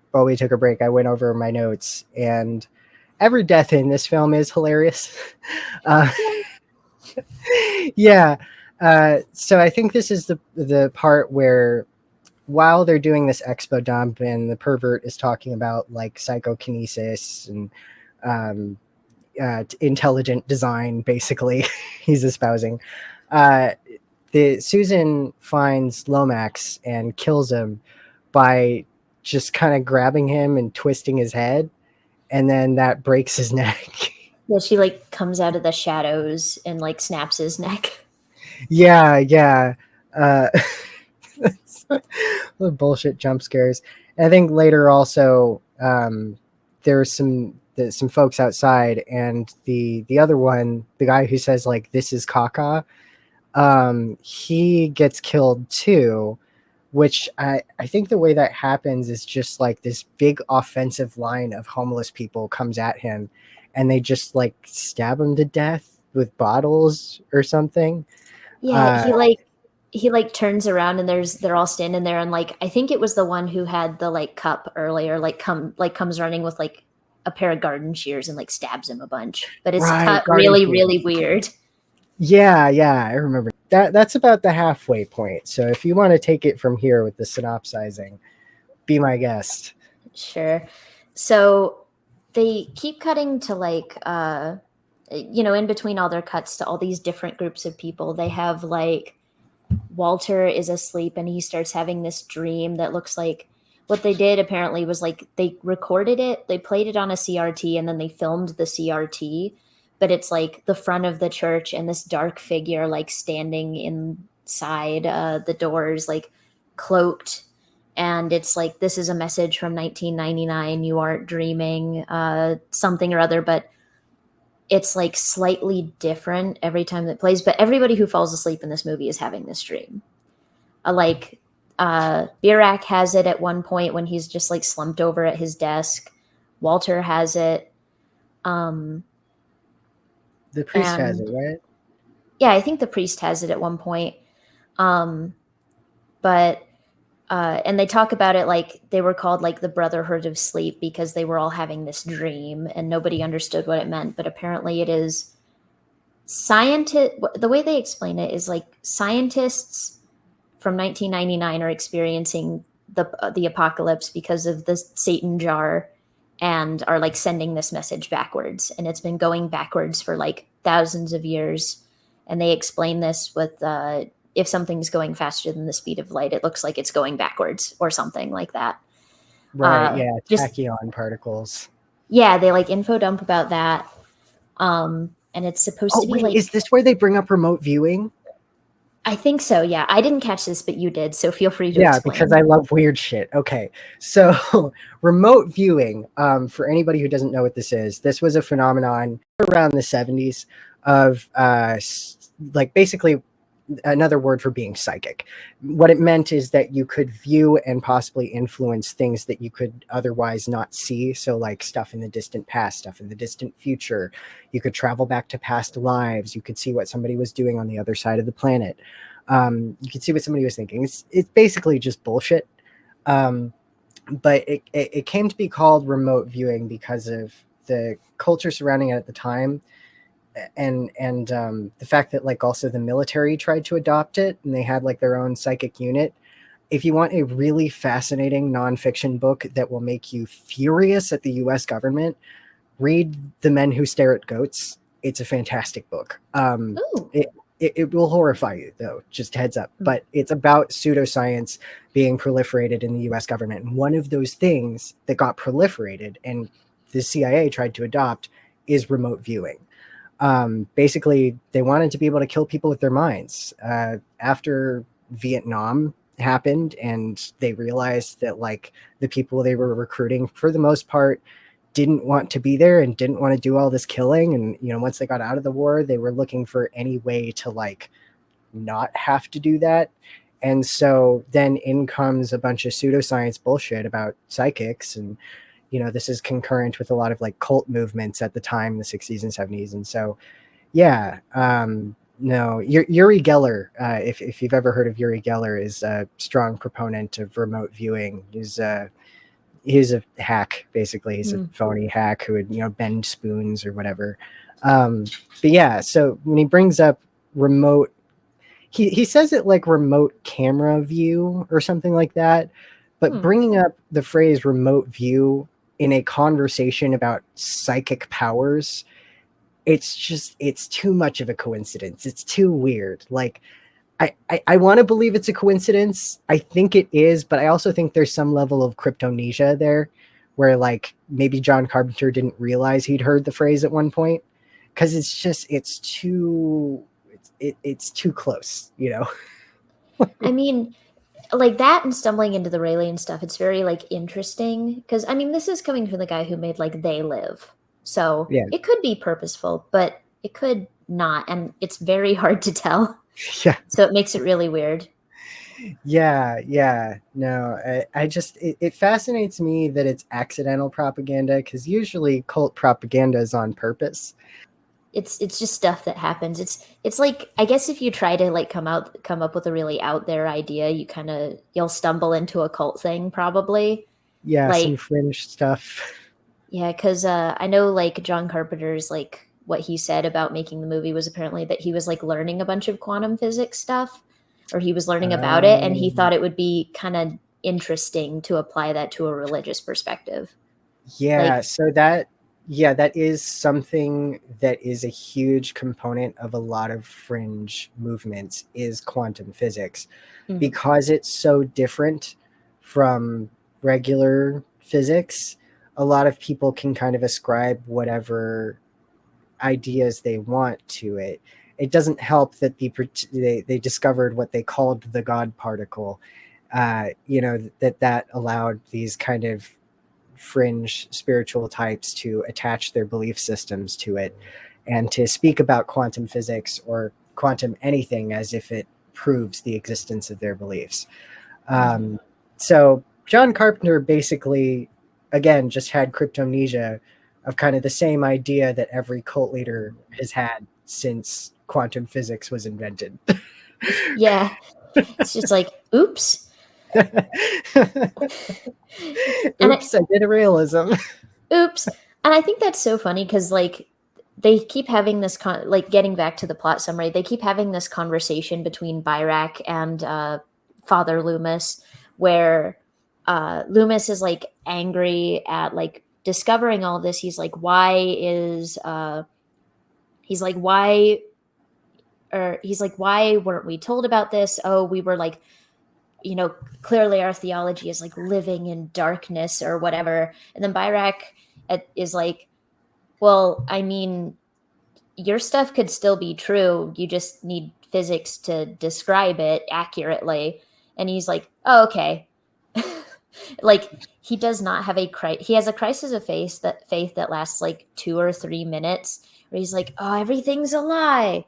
while we took a break, I went over my notes, and every death in this film is hilarious. Uh, yeah. So I think this is the part where while they're doing this expo dump and the pervert is talking about like psychokinesis and um, intelligent design, basically, he's espousing. Uh, Susan finds Lomax and kills him by just kind of grabbing him and twisting his head, and then that breaks his neck. Yeah, she like comes out of the shadows and like snaps his neck. Yeah. Uh, the bullshit jump scares. And I think later also there's some folks outside, and the other one, the guy who says like this is caca, he gets killed too, which I think the way that happens is just like this big offensive line of homeless people comes at him, and they just like stab him to death with bottles or something. Yeah, he like turns around and they're all standing there, and like I think it was the one who had the like cup earlier comes running with like a pair of garden shears and like stabs him a bunch, but it's Right, cut garden really shears. really weird. Yeah, I remember that. That's about the halfway point. So if you want to take it from here with the synopsizing, be my guest. Sure. So they keep cutting to like in between all their cuts to all these different groups of people. They have like Walter is asleep and he starts having this dream that looks like what they did apparently was like they recorded it, they played it on a CRT, and then they filmed the CRT, but it's like the front of the church and this dark figure like standing inside the doors, like cloaked. And it's like, this is a message from 1999. You aren't dreaming, something or other, but it's like slightly different every time that plays. But everybody who falls asleep in this movie is having this dream. Birak has it at one point when he's just like slumped over at his desk. Walter has it. The priest has it, And right? yeah, I think the priest has it at one point. But and they talk about it like they were called like the Brotherhood of Sleep because they were all having this dream and nobody understood what it meant. But apparently it is scientist. The way they explain it is like scientists from 1999 are experiencing the apocalypse because of the Satan jar and are like sending this message backwards, and it's been going backwards for like thousands of years. And they explain this with if something's going faster than the speed of light, it looks like it's going backwards or something like that. Right, yeah, Just tachyon particles. yeah, they like info dump about that. And it's supposed Oh to be wait, like, is this where they bring up remote viewing? I think so. Yeah, I didn't catch this, but you did, so feel free to Yeah, because explain. I love weird shit. Okay, so remote viewing, for anybody who doesn't know what this was a phenomenon around the 70s of like basically another word for being psychic. What it meant is that you could view and possibly influence things that you could otherwise not see. So like stuff in the distant past, stuff in the distant future. You could travel back to past lives. You could see what somebody was doing on the other side of the planet. You could see what somebody was thinking. It's basically just bullshit. But it came to be called remote viewing because of the culture surrounding it at the time, and the fact that like also the military tried to adopt it, and they had like their own psychic unit. If you want a really fascinating nonfiction book that will make you furious at the US government, read The Men Who Stare at Goats. It's a fantastic book. Ooh. It will horrify you, though, just heads up. But it's about pseudoscience being proliferated in the US government. And one of those things that got proliferated and the CIA tried to adopt is remote viewing. Basically, they wanted to be able to kill people with their minds. After Vietnam happened, and they realized that like the people they were recruiting, for the most part, didn't want to be there and didn't want to do all this killing. And once they got out of the war, they were looking for any way to like not have to do that. And so then in comes a bunch of pseudoscience bullshit about psychics, and this is concurrent with a lot of like cult movements at the time, the 60s and 70s. And so yeah, no, Uri Geller, if you've ever heard of Uri Geller, is a strong proponent of remote viewing. He's a hack, basically. He's a phony hack who would bend spoons or whatever. But yeah, so when he brings up remote, he says it like remote camera view or something like that. But bringing up the phrase remote view in a conversation about psychic powers it's too much of a coincidence. It's too weird. Like I want to believe it's a coincidence. I think it is, but I also think there's some level of cryptomnesia there where like maybe John Carpenter didn't realize he'd heard the phrase at one point, because it's too close, you know. I mean, like that and stumbling into the Raelian stuff, it's very like interesting because I mean, this is coming from the guy who made like They Live. So Yeah. it could be purposeful, but it could not. And it's very hard to tell. Yeah. So it makes it really weird. Yeah. No, I just it fascinates me that it's accidental propaganda, because usually cult propaganda is on purpose. It's just stuff that happens. It's like I guess if you try to like come up with a really out there idea, you'll stumble into a cult thing probably. Yeah, some Like fringe stuff. yeah, because I know like John Carpenter's like what he said about making the movie was apparently that he was like learning a bunch of quantum physics stuff, or he was learning about it, and he Um, thought it would be kind of interesting to apply that to a religious perspective. yeah, Like, so that is something that is a huge component of a lot of fringe movements, is quantum physics, mhm. because it's so different from regular physics. A lot of people can kind of ascribe whatever ideas they want to it. It doesn't help that they discovered what they called the God particle. That allowed these kind of fringe spiritual types to attach their belief systems to it and to speak about quantum physics or quantum anything as if it proves the existence of their beliefs. Mhm. So John Carpenter basically, again, just had cryptomnesia of kind of the same idea that every cult leader has had since quantum physics was invented. Yeah, it's just like, oops. And Oops, I did a realism. oops. And I think that's so funny because like they keep having this like getting back to the plot summary, they keep having this conversation between Byrak and Father Loomis, where Loomis is like angry at like discovering all this. He's like, why or he's like, why weren't we told about this? Oh, we were like, you know, clearly our theology is like living in darkness or whatever. And then Byrak is like, well, I mean, your stuff could still be true. You just need physics to describe it accurately. And he's like, oh, okay. Like he does not have he has a crisis of faith that lasts like 2 or 3 minutes where he's like, oh, everything's a lie.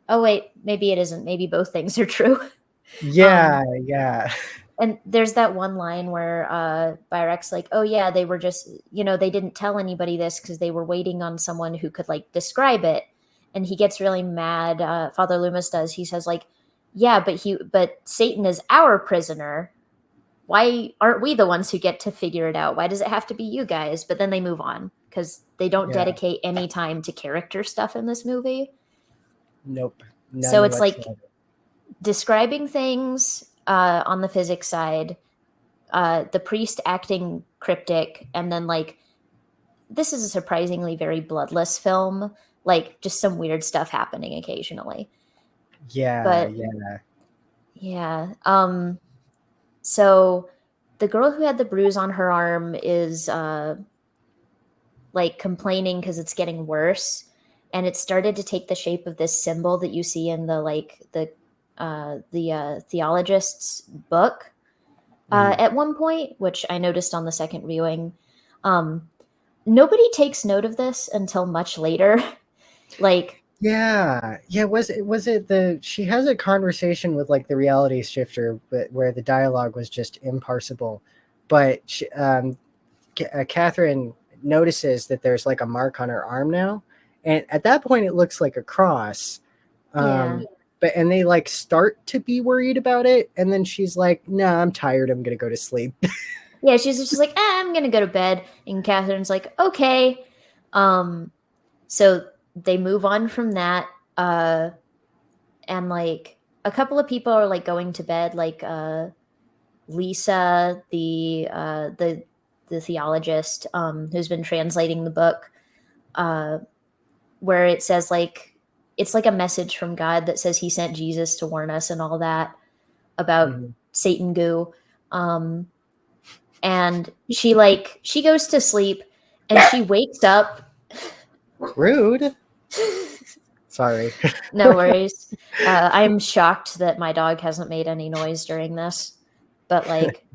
Oh wait, maybe it isn't. Maybe both things are true. um Yeah. and there's that one line where Byrek's like, oh yeah, they were just, they didn't tell anybody this because they were waiting on someone who could like describe it. And he gets really mad. Father Loomis does. He says like, yeah, but Satan is our prisoner. Why aren't we the ones who get to figure it out? Why does it have to be you guys? But then they move on because they don't Yeah. dedicate any time to character stuff in this movie. Nope. So None it's like whatsoever. describing things on the physics side, the priest acting cryptic, and then like this is a surprisingly very bloodless film, like just some weird stuff happening occasionally. Yeah, But yeah. yeah, so the girl who had the bruise on her arm is like complaining because it's getting worse, and it started to take the shape of this symbol that you see in the theologist's book Mm. at one point, which I noticed on the second viewing. Um, Nobody takes note of this until much later. Like, Yeah. Was it the she has a conversation with like the reality shifter, but where the dialogue was just imparsible, but Catherine notices that there's like a mark on her arm now, and at that point it looks like a cross. yeah, And they like start to be worried about it, and then she's like, "No, I'm tired. I'm gonna go to sleep." yeah. She's just like, I'm gonna go to bed, and Catherine's like, okay. Um, so they move on from that, and like a couple of people are like going to bed, like Lisa, the theologist, who's been translating the book. where it says like, it's like a message from God that says he sent Jesus to warn us and all that about Satan goo. And she goes to sleep and she wakes up. Rude. Sorry. No worries. I'm shocked that my dog hasn't made any noise during this, but like,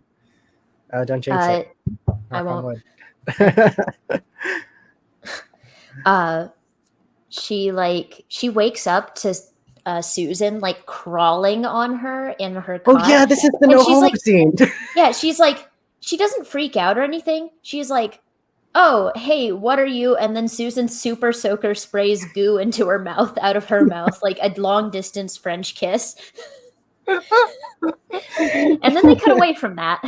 don't jinx it. I won't. She wakes up to Susan like crawling on her in her cot. Oh yeah, this is the no homo scene. Yeah, she's like, she doesn't freak out or anything. She's like, oh, hey, what are you? And then Susan super soaker sprays goo into her mouth, out of her mouth, like a long distance French kiss. And then they cut away from that.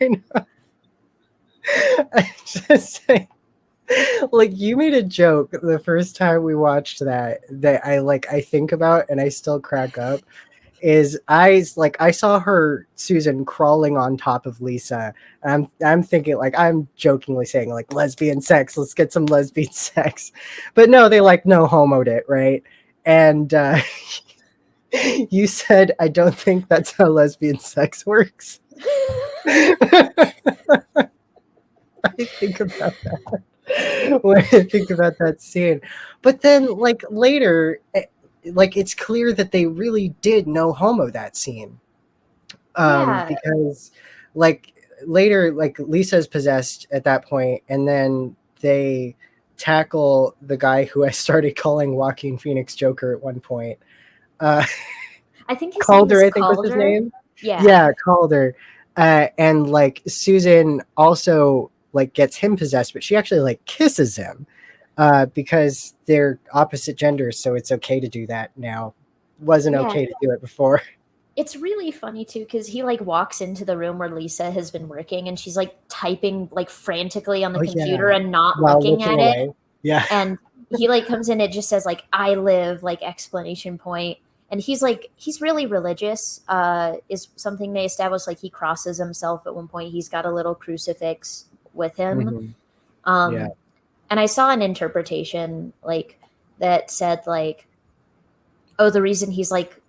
I know. I just say, like, you made a joke the first time we watched that I think about and I still crack up. Is I saw her, Susan, crawling on top of Lisa. And I'm thinking, like, I'm jokingly saying like lesbian sex, let's get some lesbian sex, but no, they like no homoed it, right? And you said, I don't think that's how lesbian sex works. I think about that when I think about that scene, but then like later, like it's clear that they really did no homo that scene, because like later, like Lisa's possessed at that point, and then they tackle the guy who I started calling Joaquin Phoenix Joker at one point. I think Calder, I think was his name. Yeah, Calder. And like Susan also like gets him possessed, but she actually like kisses him. Because they're opposite genders, so it's okay to do that now. Wasn't okay to do it before. It's really funny too, because he like walks into the room where Lisa has been working, and she's like typing like frantically on the computer and not looking at it. Yeah. And he like comes in, it just says like "I live" like exclamation point. And he's really religious. Is something they established. Like he crosses himself at one point. He's got a little crucifix with him. And I saw an interpretation like that said like, oh, the reason he's like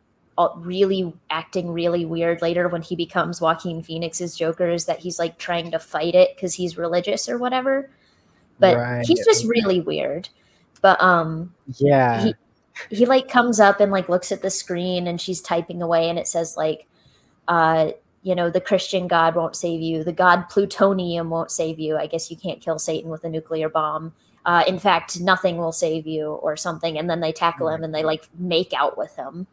really acting really weird later when he becomes Joaquin Phoenix's Joker is that he's like trying to fight it because he's religious or whatever. But he's just really weird. But he like comes up and like looks at the screen, and she's typing away, and it says like, you know, the Christian God won't save you. The God plutonium won't save you. I guess you can't kill Satan with a nuclear bomb. In fact, nothing will save you, or something. And then they tackle him and they like make out with him.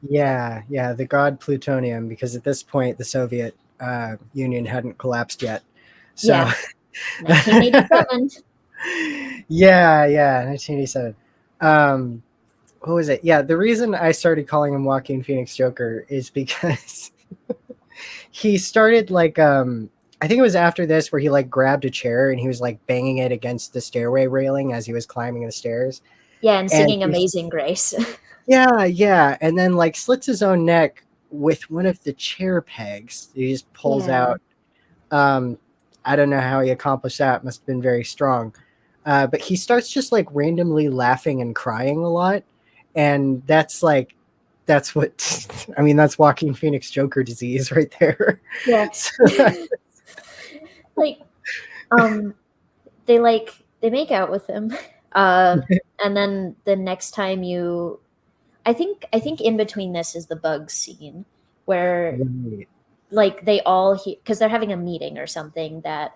Yeah, the God plutonium, because at this point the Soviet Union hadn't collapsed yet. So 1987. Yeah, 1987. What was it? Yeah, the reason I started calling him Joaquin Phoenix Joker is because he started like I think it was after this where he like grabbed a chair and he was like banging it against the stairway railing as he was climbing the stairs. Yeah, and singing Amazing Grace. Yeah, and then like slits his own neck with one of the chair pegs. He just pulls out. I don't know how he accomplished that. Must have been very strong. But he starts just like randomly laughing and crying a lot, and that's what I mean. That's Joaquin Phoenix Joker disease right there. Yeah. They make out with him, and then the next time I think in between this is the bugs scene where like they all because they're having a meeting or something that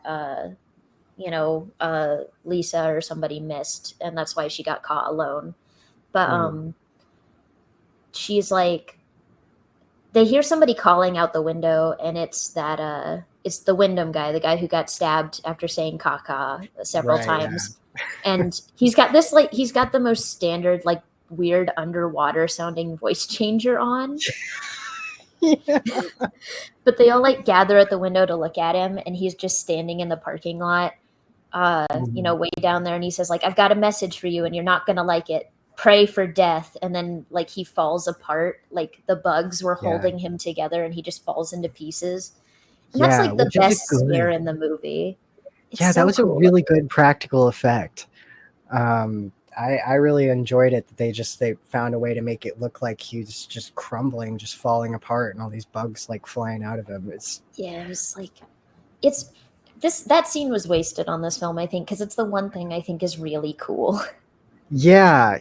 Lisa or somebody missed, and that's why she got caught alone. But she's like, they hear somebody calling out the window, and it's the Wyndham guy, the guy who got stabbed after saying caca several times. And he's got the most standard like weird underwater sounding voice changer on. But they all like gather at the window to look at him, and he's just standing in the parking lot, way down there, and he says like, I've got a message for you and you're not gonna like it. Pray for death. And then like he falls apart, like the bugs were holding him together, and he just falls into pieces. And that's like the best scare in the movie. It's that was cool. A really good practical effect. I really enjoyed it that they found a way to make it look like he's just crumbling, just falling apart, and all these bugs like flying out of him. It's Yeah, it was like it's that scene was wasted on this film, I think, because it's the one thing I think is really cool. yeah,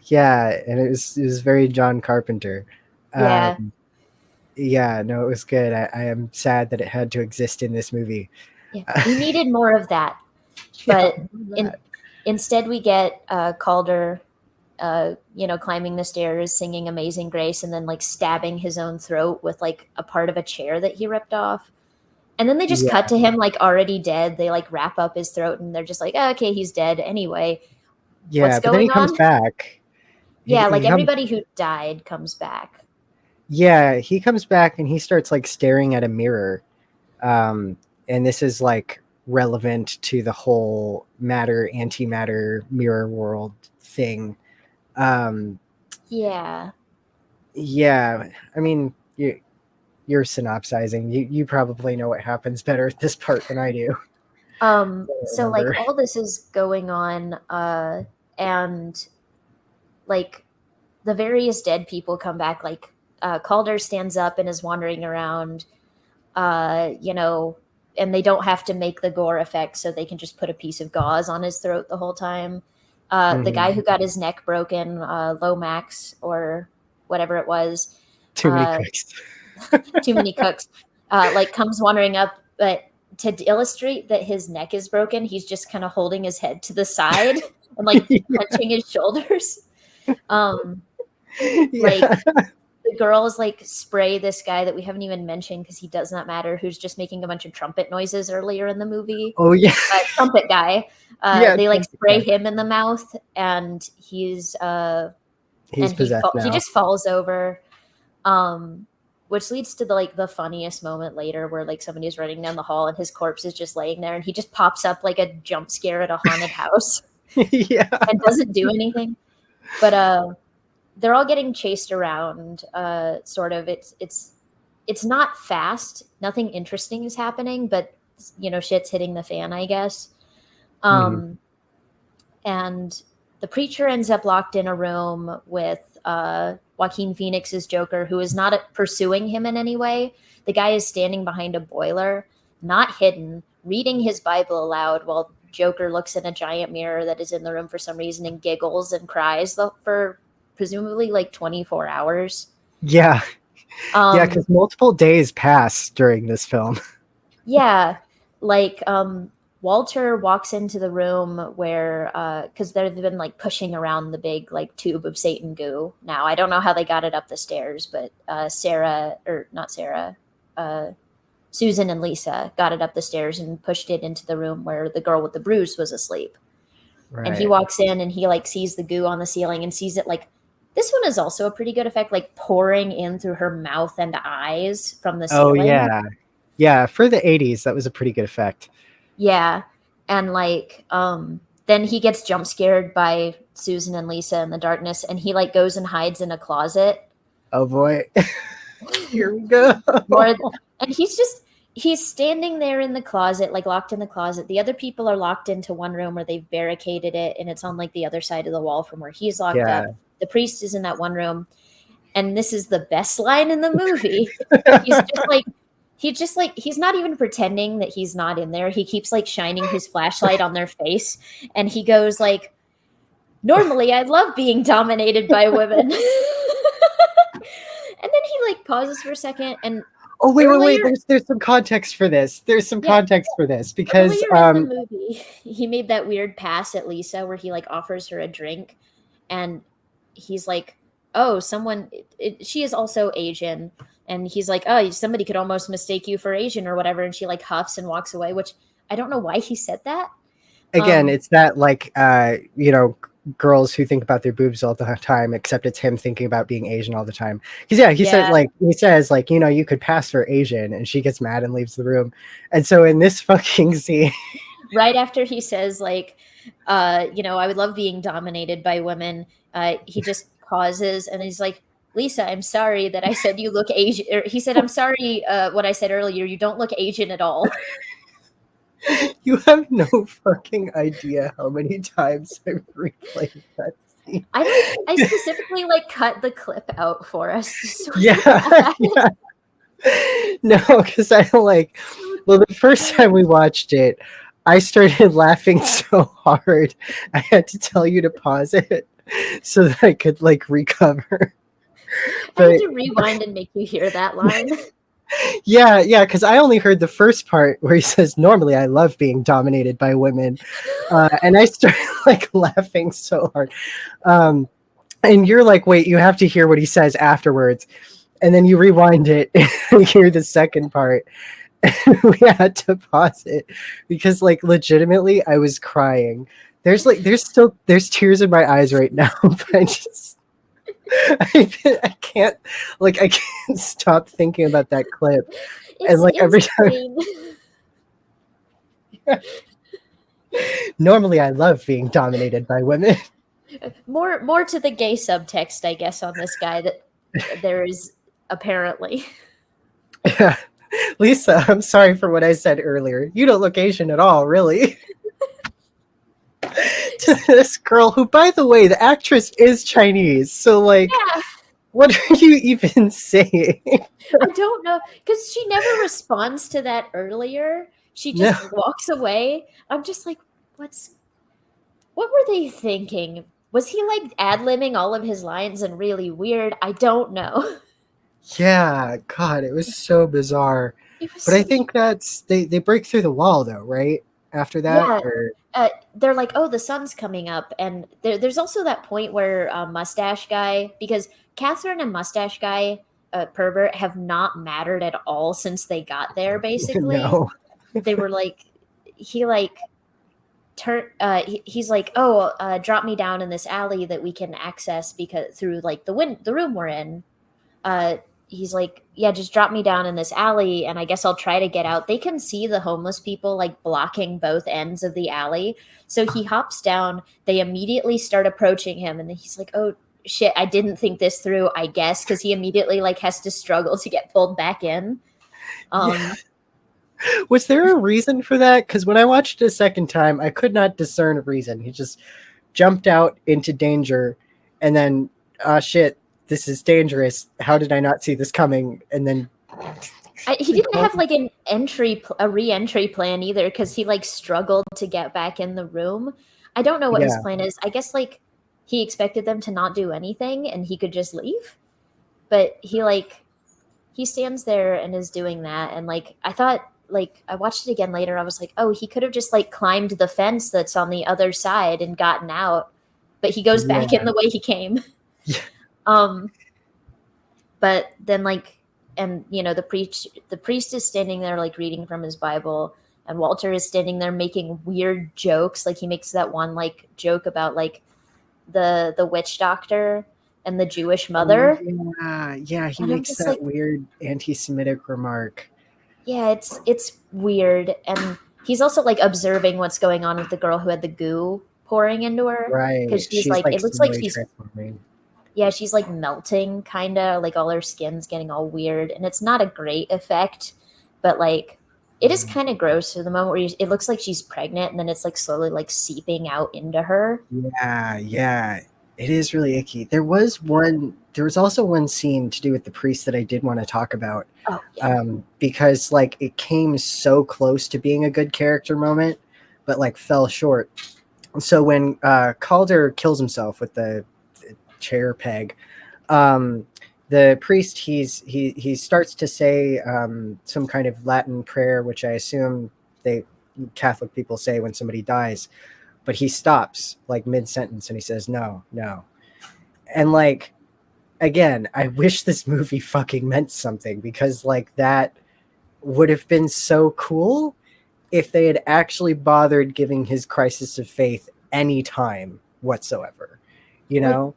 and it was very John Carpenter. Yeah. Yeah, no, it was good. I am sad that it had to exist in this movie. Yeah. We needed more of that. Yeah, But instead we get Calder climbing the stairs, singing Amazing Grace, and then like stabbing his own throat with like a part of a chair that he ripped off. And then they just cut to him like already dead. They like wrap up his throat and they're just like, oh, okay, he's dead anyway. yeah, What's but then he going comes on? back. Yeah, like He comes, everybody who died comes back. yeah, he comes back and he starts like staring at a mirror. And this is like relevant to the whole matter antimatter mirror world thing. Um, Yeah. yeah, I mean, you're synopsizing. You probably know what happens better at this part than I do. So like all this is going on, and like the various dead people come back. Like Calder stands up and is wandering around, and they don't have to make the gore effect, so they can just put a piece of gauze on his throat the whole time. The guy who got his neck broken, Lomax or whatever it was, Too many cooks. too many cooks, like comes wandering up, but to illustrate that his neck is broken, he's just kind of holding his head to the side and like punching his shoulders. Like the girls like spray this guy that we haven't even mentioned because he does not matter, who's just making a bunch of trumpet noises earlier in the movie. Oh yeah, trumpet guy. They like spray him in the mouth, and he's possessed now. He just falls over. Which leads to the funniest moment later where like somebody's running down the hall and his corpse is just laying there and he just pops up like a jump scare at a haunted house. Yeah. And doesn't do anything. But they're all getting chased around, sort of. It's not fast. Nothing interesting is happening, but shit's hitting the fan, I guess. And the preacher ends up locked in a room with Joaquin Phoenix's Joker, who is not pursuing him in any way. The guy is standing behind a boiler, not hidden, reading his Bible aloud while Joker looks in a giant mirror that is in the room for some reason and giggles and cries for presumably like 24 hours. Yeah. Yeah, because multiple days pass during this film. Yeah. Like Walter walks into the room where, because they've been like pushing around the big like tube of Satan goo. Now I don't know how they got it up the stairs, but Susan and Lisa got it up the stairs and pushed it into the room where the girl with the bruise was asleep. Right. And he walks in and he like sees the goo on the ceiling and sees it like, this one is also a pretty good effect, like pouring in through her mouth and eyes from the ceiling. Oh yeah. Yeah, for the 80s, that was a pretty good effect. Yeah. And like then he gets jump scared by Susan and Lisa in the darkness and he like goes and hides in a closet. Oh boy. Here we go. And he's standing there in the closet, like locked in the closet. The other people are locked into one room where they've barricaded it and it's on like the other side of the wall from where he's locked up. The priest is in that one room. And this is the best line in the movie. He's not even pretending that he's not in there. He keeps like shining his flashlight on their face. And he goes like, normally I love being dominated by women. And then he like pauses for a second and wait. There's some context for this. There's some context for this because in the movie, he made that weird pass at Lisa where he like offers her a drink and he's like, oh, she is also Asian. And he's like, oh, somebody could almost mistake you for Asian or whatever. And she like huffs and walks away, which I don't know why he said that. Again, it's that like, girls who think about their boobs all the time, except it's him thinking about being Asian all the time. Because he says like, you could pass for Asian, and she gets mad and leaves the room. And so in this fucking scene, right after he says like, I would love being dominated by women, he just pauses and he's like, Lisa, I'm sorry that I said you look Asian. Or he said, I'm sorry what I said earlier. You don't look Asian at all. You have no fucking idea how many times I've replayed that I specifically like cut the clip out for us just so Yeah, yeah. No, because I like. Well, the first time we watched it, I started laughing so hard, I had to tell you to pause it so that I could like recover. I had But to rewind and make you hear that line. yeah, because I only heard the first part where he says, "Normally, I love being dominated by women," and I started like laughing so hard. Um, and you're like, "Wait, you have to hear what he says afterwards." And then you rewind it and hear the second part. We had to pause it because like legitimately I was crying. There's tears in my eyes right now, but I can't I can't stop thinking about that clip. And It's like every time insane. normally I love being dominated by women. More to the gay subtext, I guess, on this guy that there is apparently. Yeah. Lisa, I'm sorry for what I said earlier. You don't look Asian at all, really. To this girl who, by the way, the actress is Chinese. So like Yeah, what are you even saying? I don't know because she never responds to that earlier. She No. just walks away. I'm just like, what were they thinking? Was he like ad-libbing all of his lines and really weird? I don't know. Yeah, God, it was so bizarre. It was But I so think that's they break through the wall though, right? After that, yeah. or They're like, oh, the sun's coming up, and there's also that point where mustache guy, because Catherine and mustache guy, pervert, have not mattered at all since they got there. Basically, no. they were like, he like he's like, oh, drop me down in this alley that we can access because through like the room we're in. uh he's like, yeah, just drop me down in this alley and I guess I'll try to get out. They can see the homeless people like blocking both ends of the alley, so he hops down. They immediately start approaching him and then he's like, oh shit, I didn't think this through, I guess, because he immediately like has to struggle to get pulled back in. Yeah. um Was there a reason for that? Because when I watched it a second time, I could not discern a reason. He just jumped out into danger, and then, shit, this is dangerous. How did I not see this coming? And then, he didn't have like a re-entry plan either, because he like struggled to get back in the room. I don't know what his yeah, plan is. I guess like he expected them to not do anything and he could just leave, but he stands there and is doing that. And like I thought, like I watched it again later, I was like, oh, he could have just like climbed the fence that's on the other side and gotten out, but he goes back in yeah, the way he came. yeah, um but then like, and the priest is standing there like reading from his Bible, and Walter is standing there making weird jokes. Like he makes that one like joke about like the witch doctor and the Jewish oh, mother. yeah. He And I'm makes just that like, weird anti-Semitic remark. yeah, it's weird. And he's also like observing what's going on with the girl who had the goo pouring into her, because Right. she's She's like, like it looks like slowly she's, transforming. yeah, she's like melting, kind of like all her skin's getting all weird, and it's not a great effect, but like it is kind of gross to the moment where it looks like she's pregnant, and then it's like slowly like seeping out into her. Yeah. It is really icky. There was also one scene to do with the priest that I did want to talk about. Oh yeah. Because like it came so close to being a good character moment, but like fell short. So when Calder kills himself with the chair peg, um, the priest he starts to say some kind of Latin prayer, which I assume they Catholic people say when somebody dies, but he stops like mid sentence and he says no, and like again, I wish this movie fucking meant something, because like that would have been so cool if they had actually bothered giving his crisis of faith any time whatsoever, you Like know.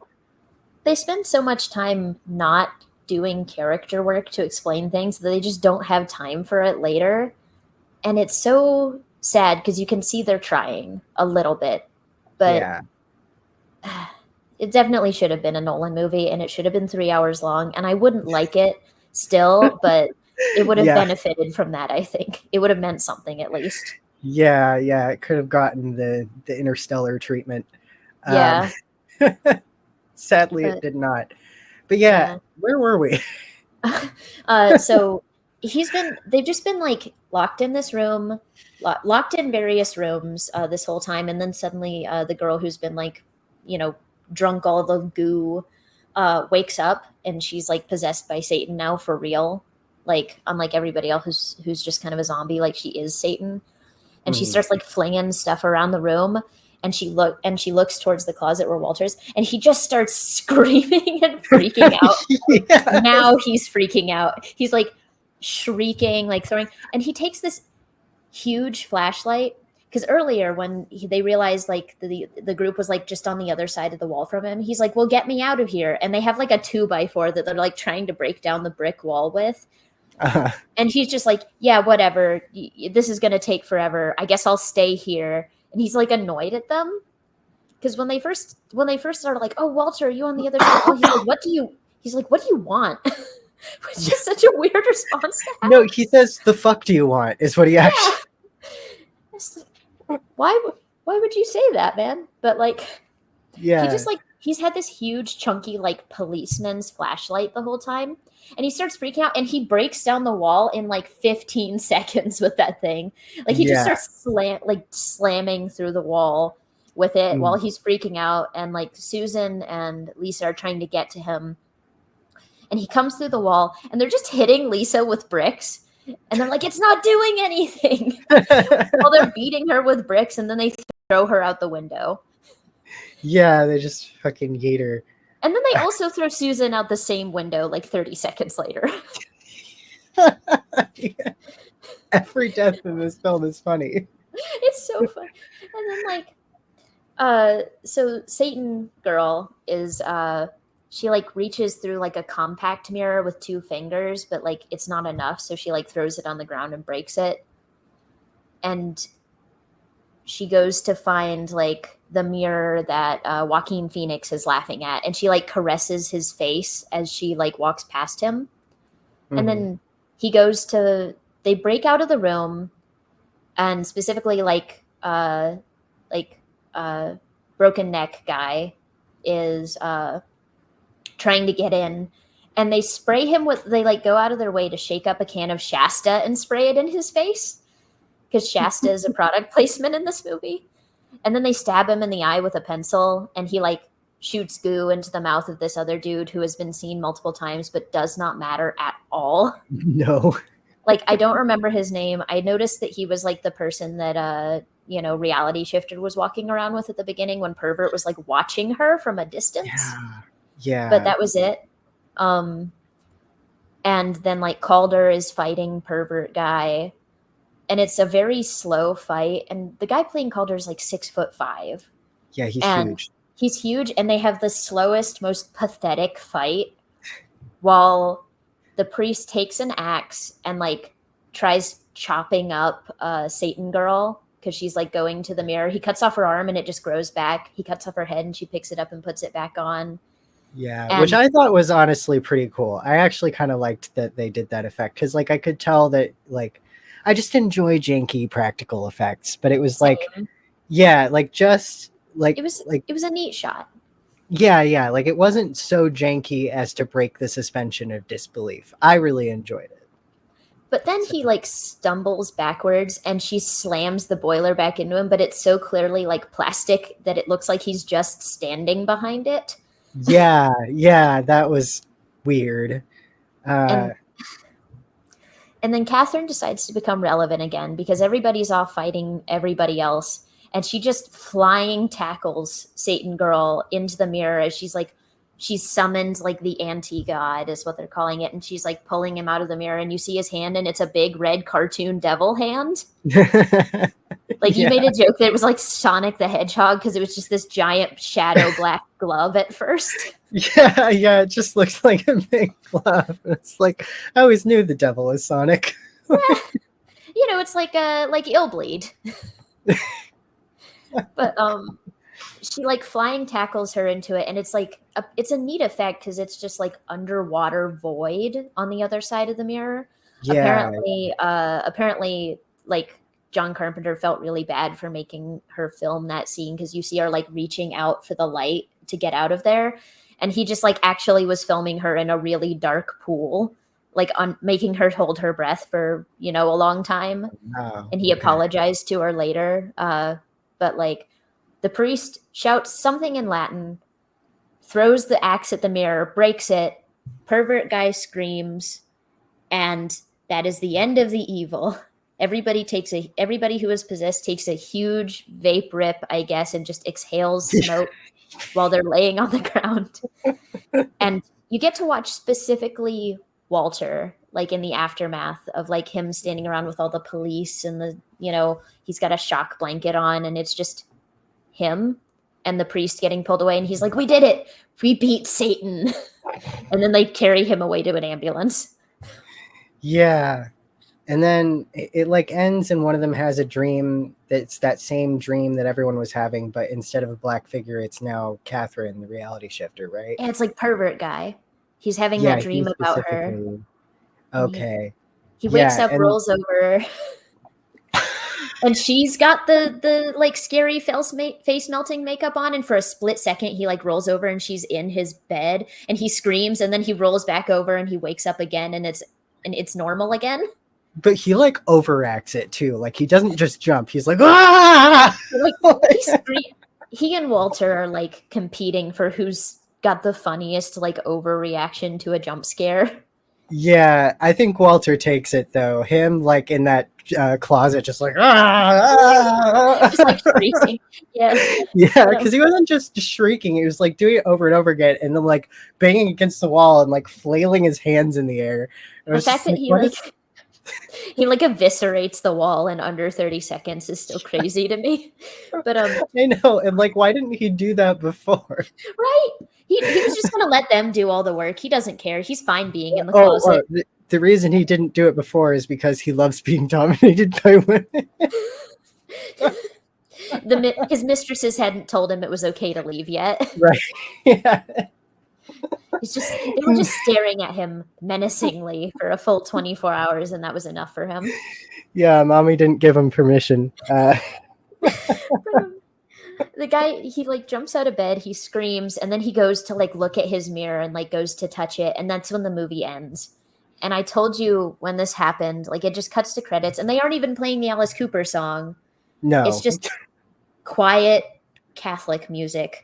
they spend so much time not doing character work to explain things that they just don't have time for it later. And it's so sad because you can see they're trying a little bit, but Yeah. it definitely should have been a Nolan movie, and it should have been 3 hours long. And I wouldn't like it still, but it would have Yeah, benefited from that. I think it would have meant something at least. yeah, it could have gotten the interstellar treatment. um Yeah. Sadly, it But did not. But yeah, yeah. where were we? So they've just been like locked in this room, locked in various rooms this whole time. And then suddenly the girl who's been like, you know, drunk all the goo wakes up and she's like possessed by Satan now for real. Like, unlike everybody else who's just kind of a zombie, like she is Satan. And she Mhm. starts like flinging stuff around the room. And she looks towards the closet where Walter's, and he just starts screaming and freaking out. Yes. Now he's freaking out. He's like shrieking, like throwing, and he takes this huge flashlight because earlier when they realized like the group was like just on the other side of the wall from him, he's like, "Well, get me out of here!" And they have like a 2x4 that they're like trying to break down the brick wall with, Uh, and he's just like, "Yeah, whatever. This is gonna take forever. I guess I'll stay here." And he's like annoyed at them because when they first started like, "Oh, Walter, are you on the other side of the wall?" He's like, "What do you?" He's like, "What do you want?" Which is such a weird response to have. no, he says, "The fuck do you want?" Is what he Yeah. actually. It's like, why would you say that, man? But like he Yeah. just like he's had this huge chunky like policeman's flashlight the whole time. And he starts freaking out and he breaks down the wall in like 15 seconds with that thing. Like he just Yeah. starts slamming through the wall with it while Mm. he's freaking out, and like Susan and Lisa are trying to get to him, and he comes through the wall and they're just hitting Lisa with bricks, and they're like, "It's not doing anything." While they're beating her with bricks, and then they throw her out the window. Yeah, they just fucking yeet her. And then they also throw Susan out the same window like 30 seconds later. Yeah. Every death in this film is funny. It's so fun. And then like so Satan girl is she like reaches through like a compact mirror with 2 fingers, but like it's not enough, so she like throws it on the ground and breaks it. And she goes to find like the mirror that Joaquin Phoenix is laughing at, and she like caresses his face as she like walks past him. And Mhm. then he goes to they break out of the room, and specifically like broken neck guy is trying to get in, and they spray him with they like go out of their way to shake up a can of Shasta and spray it in his face because Shasta is a product placement in this movie. And then they stab him in the eye with a pencil, and he like shoots goo into the mouth of this other dude who has been seen multiple times but does not matter at all. No. Like, I don't remember his name. I noticed that he was like the person that Reality Shifter was walking around with at the beginning when Pervert was like watching her from a distance. Yeah. But Yeah. that was it. Um and then like Calder is fighting Pervert guy, and it's a very slow fight, and the guy playing Calder is like 6'5", Yeah, he's and huge. he's huge, and they have the slowest, most pathetic fight while the priest takes an axe and like tries chopping up Satan girl because she's like going to the mirror. He cuts off her arm and it just grows back. He cuts off her head and she picks it up and puts it back on. Yeah, which And I thought was honestly pretty cool. I actually kind of liked that they did that effect because, like, I could tell that, like, I just enjoy janky practical effects, but it was like, same. yeah, like just It was like it was a neat shot. yeah, like it wasn't so janky as to break the suspension of disbelief. I really enjoyed it. But then So, he like stumbles backwards and she slams the boiler back into him, but it's so clearly like plastic that it looks like he's just standing behind it. yeah, that was weird. Uh, And and then Catherine decides to become relevant again because everybody's off fighting everybody else. And she just flying tackles Satan Girl into the mirror as she's summoned like the anti-god is what they're calling it. And she's like pulling him out of the mirror, and you see his hand and it's a big red cartoon devil hand. Like you made yeah, a joke that it was like Sonic the Hedgehog because it was just this giant shadow black glove at first. yeah, it just looks like a big glove. It's like I always knew the devil is Sonic. It's like Illbleed. But she like flying tackles her into it, and it's like it's a neat effect because it's just like underwater void on the other side of the mirror. Yeah, Apparently like John Carpenter felt really bad for making her film that scene, because you see her like reaching out for the light to get out of there, and he just like actually was filming her in a really dark pool, like on making her hold her breath for a long time. Oh, And he okay. apologized to her later, but like the priest shouts something in Latin, throws the axe at the mirror, breaks it, pervert guy screams, and that is the end of the evil. Everybody who is possessed takes a huge vape rip, I guess, and just exhales smoke while they're laying on the ground. And you get to watch specifically Walter, like in the aftermath of like him standing around with all the police and he's got a shock blanket on, and it's just him and the priest getting pulled away, and he's like, "We did it. We beat Satan." And then they carry him away to an ambulance. Yeah. And then it like ends, and one of them has a dream that's that same dream that everyone was having, but instead of a black figure, it's now Catherine, the reality shifter, right? And it's like pervert guy. He's having Yeah, that he dream about her. specifically. And Okay. he wakes Yeah, up, and rolls over, and she's got the like scary face melting makeup on, and for a split second he like rolls over and she's in his bed, and he screams, and then he rolls back over and he wakes up again, and it's normal again. but he like overacts it too. Like he doesn't just jump. He's like, ah! He and Walter are like competing for who's got the funniest like overreaction to a jump scare. Yeah, I think Walter takes it though. Him like in that closet, just like ah! Just like shrieking. Yeah, because he wasn't just shrieking; he was like doing it over and over again, and then like banging against the wall and like flailing his hands in the air. The fact that he eviscerates the wall in under 30 seconds is still crazy to me. But I know, and like, why didn't he do that before? Right? He was just gonna let them do all the work. He doesn't care. He's fine being in the closet. The reason he didn't do it before is because he loves being dominated by women. His mistresses hadn't told him it was okay to leave yet. Right. Yeah. They were just staring at him menacingly for a full 24 hours, and that was enough for him. Yeah, mommy didn't give him permission. The guy, he like jumps out of bed, he screams, and then he goes to like look at his mirror and like goes to touch it, and that's when the movie ends. And I told you when this happened, like it just cuts to credits, and they aren't even playing the Alice Cooper song. No, it's just quiet Catholic music.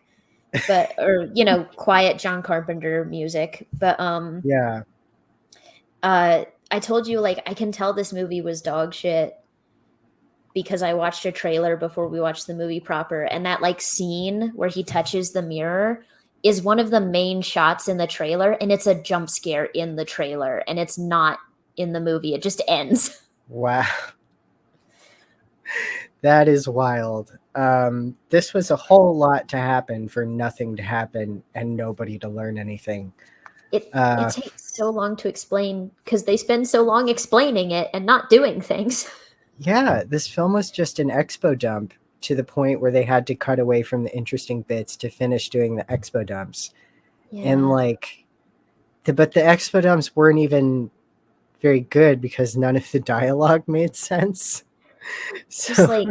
Quiet John Carpenter music. But yeah. I told you, like, I can tell this movie was dog shit because I watched a trailer before we watched the movie proper, and that like scene where he touches the mirror is one of the main shots in the trailer, and it's a jump scare in the trailer, and it's not in the movie. It just ends. Wow. That is wild. This was a whole lot to happen for nothing to happen and nobody to learn anything. It takes so long to explain because they spend so long explaining it and not doing things. Yeah, this film was just an expo dump to the point where they had to cut away from the interesting bits to finish doing the expo dumps. Yeah. And like, but the expo dumps weren't even very good because none of the dialogue made sense. So, just like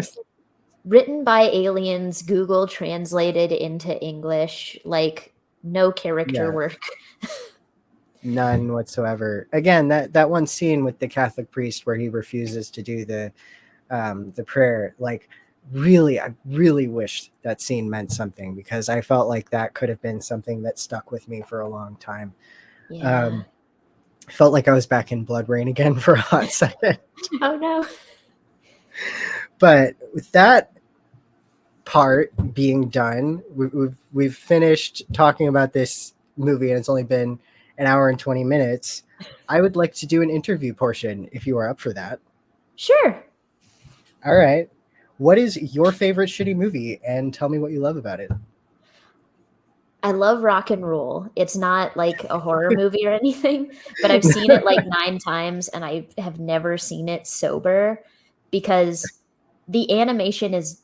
written by aliens, Google translated into English, like no character work. None whatsoever. Again, that one scene with the Catholic priest where he refuses to do the prayer, like I really wish that scene meant something because I felt like that could have been something that stuck with me for a long time. Yeah. I felt like I was back in Blood Rain again for a hot second. Oh no. But with that part being done, we've finished talking about this movie, and it's only been an hour and 20 minutes. I would like to do an interview portion if you are up for that. Sure. All right. What is your favorite shitty movie, and tell me what you love about it? I love Rock and Roll. It's not like a horror movie or anything, but I've seen it like 9 times, and I have never seen it sober because the animation is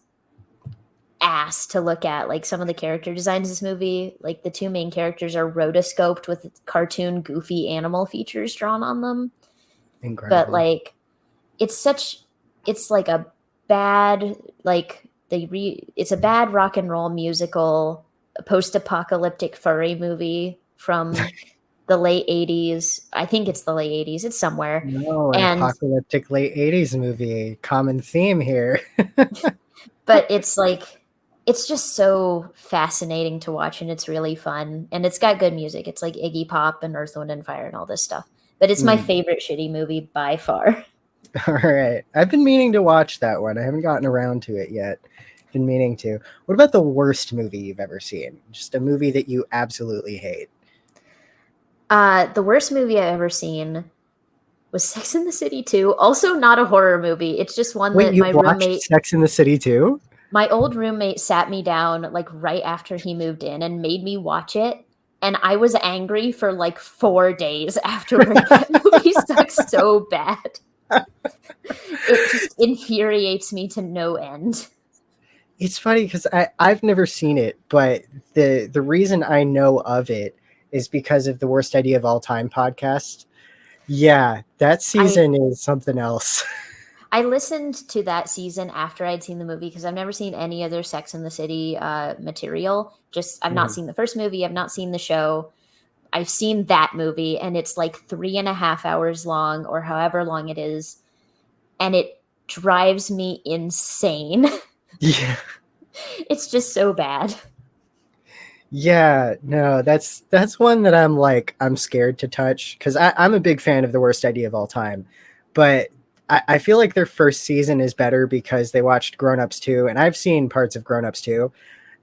ass to look at. Like some of the character designs in this movie, like the 2 main characters are rotoscoped with cartoon goofy animal features drawn on them. Incredible. But like it's like a bad, like it's a bad rock and roll musical, a post-apocalyptic furry movie from the late 80s. I think it's the late 80s. It's somewhere. No, an And apocalyptic late 80s movie. Common theme here. but it's like it's just so fascinating to watch, and it's really fun, and it's got good music. It's like Iggy Pop and Earth, Wind and Fire and all this stuff. But it's my favorite shitty movie by far. All right. I've been meaning to watch that one. I haven't gotten around to it yet. Been meaning to. What about the worst movie you've ever seen? Just a movie that you absolutely hate. The worst movie I've ever seen was Sex in the City 2. Also not a horror movie. It's just one Wait, that you watched Sex in the City too? my old roommate sat me down like right after he moved in and made me watch it. And I was angry for like 4 days afterward. That movie sucks so bad. It just infuriates me to no end. It's funny because I've never seen it, but the reason I know of it is because of the Worst Idea of All Time podcast. Yeah, that season is something else. I listened to that season after I'd seen the movie because I've never seen any other Sex in the City material. Just I've not seen the first movie. I've not seen the show. I've seen that movie, and it's like 3.5 hours long or however long it is. And it drives me insane. Yeah. It's just so bad. Yeah, no, that's one that I'm scared to touch because I'm a big fan of the Worst Idea of All Time, but I feel like their first season is better because they watched Grown Ups 2, and I've seen parts of Grown Ups 2.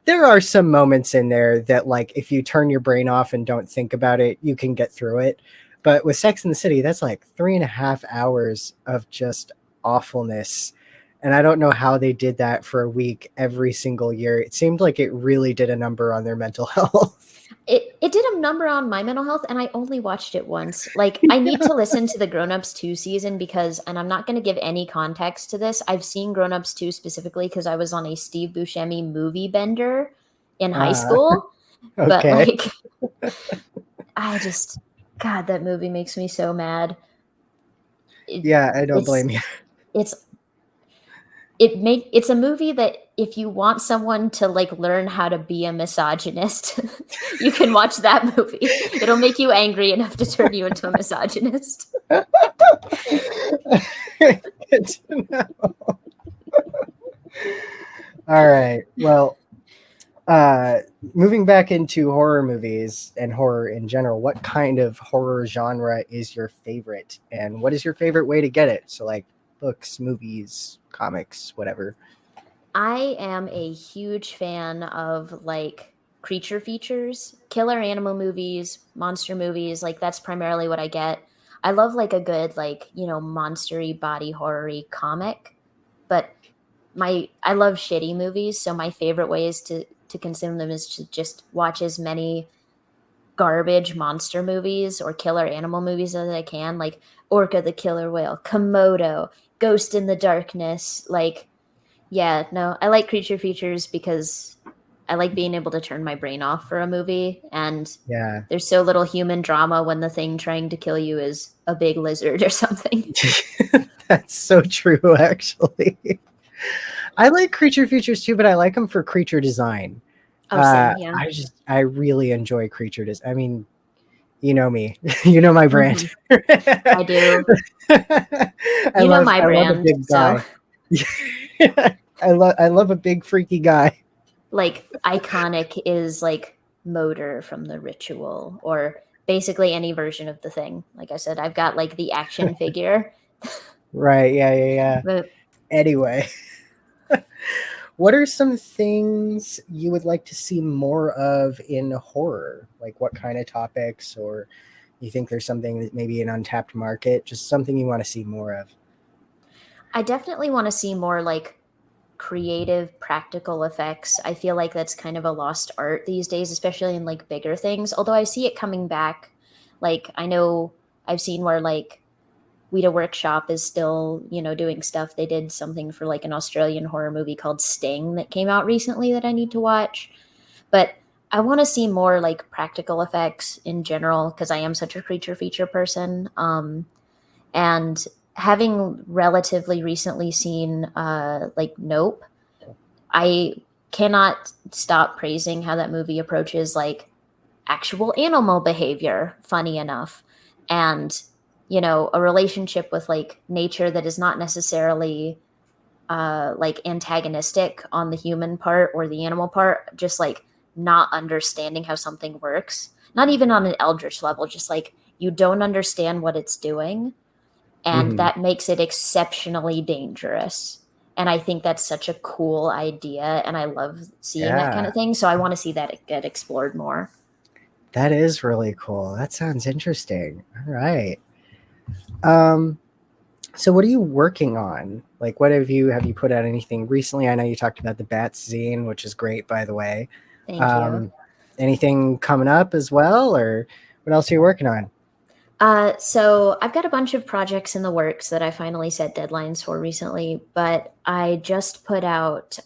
There are some moments in there that, like, if you turn your brain off and don't think about it, you can get through it. But with Sex in the City, that's like 3.5 hours of just awfulness. And I don't know how they did that for a week every single year. It seemed like it really did a number on their mental health. It did a number on my mental health, and I only watched it once. Like, I need to listen to the Grown Ups 2 season because, and I'm not going to give any context to this, I've seen Grown Ups 2 specifically because I was on a Steve Buscemi movie bender in high school. But, Okay. like, God, that movie makes me so mad. Yeah, I don't blame you. It's a movie that if you want someone to like learn how to be a misogynist, you can watch that movie. It'll make you angry enough to turn you into a misogynist. Good to know. All right. Well, moving back into horror movies and horror in general, what kind of horror genre is your favorite, and what is your favorite way to get it? So, like, books, movies, comics, whatever. I am a huge fan of like creature features, killer animal movies, monster movies. Like that's primarily what I get. I love like a good like, monstery body horror-y comic, but I love shitty movies, so my favorite ways to consume them is to just watch as many garbage monster movies or killer animal movies as I can, like Orca the Killer Whale, Komodo, Ghost in the Darkness. Like, yeah, no, I like creature features because I like being able to turn my brain off for a movie, and Yeah. there's so little human drama when the thing trying to kill you is a big lizard or something. That's so true, actually. I like creature features too, but I like them for creature design. Oh, same, yeah. I really enjoy creature design. I mean, you know me, you know my brand. I do. I You know love my a brand, big so guy. I love a big freaky guy. like iconic is like Motor from The Ritual, or basically any version of the thing. Like I said, I've got like the action figure. Right, yeah. But Anyway, what are some things you would like to see more of in horror? Like what kind of topics, or you think there's something that maybe an untapped market, just something you want to see more of? I definitely want to see more like creative practical effects. I feel like that's kind of a lost art these days, especially in like bigger things. Although I see it coming back. Like I know I've seen where like Weta Workshop is still, doing stuff. They did something for like an Australian horror movie called Sting that came out recently that I need to watch. But I want to see more like practical effects in general because I am such a creature feature person. And having relatively recently seen like Nope, I cannot stop praising how that movie approaches like actual animal behavior, funny enough, and a relationship with like nature that is not necessarily like antagonistic on the human part or the animal part, just like not understanding how something works, not even on an eldritch level, just like you don't understand what it's doing, and Mhm. that makes it exceptionally dangerous. And I think that's such a cool idea, and I love seeing that kind Yeah, of thing, so I want to see that get explored more. that is really cool. That sounds interesting. All right. Um, so what are you working on? Like, what have you put out anything recently? I know you talked about the Bats zine, which is great, by the way. Thank you. Um, anything coming up as well, or what else are you working on? So I've got a bunch of projects in the works that I finally set deadlines for recently, but I just put out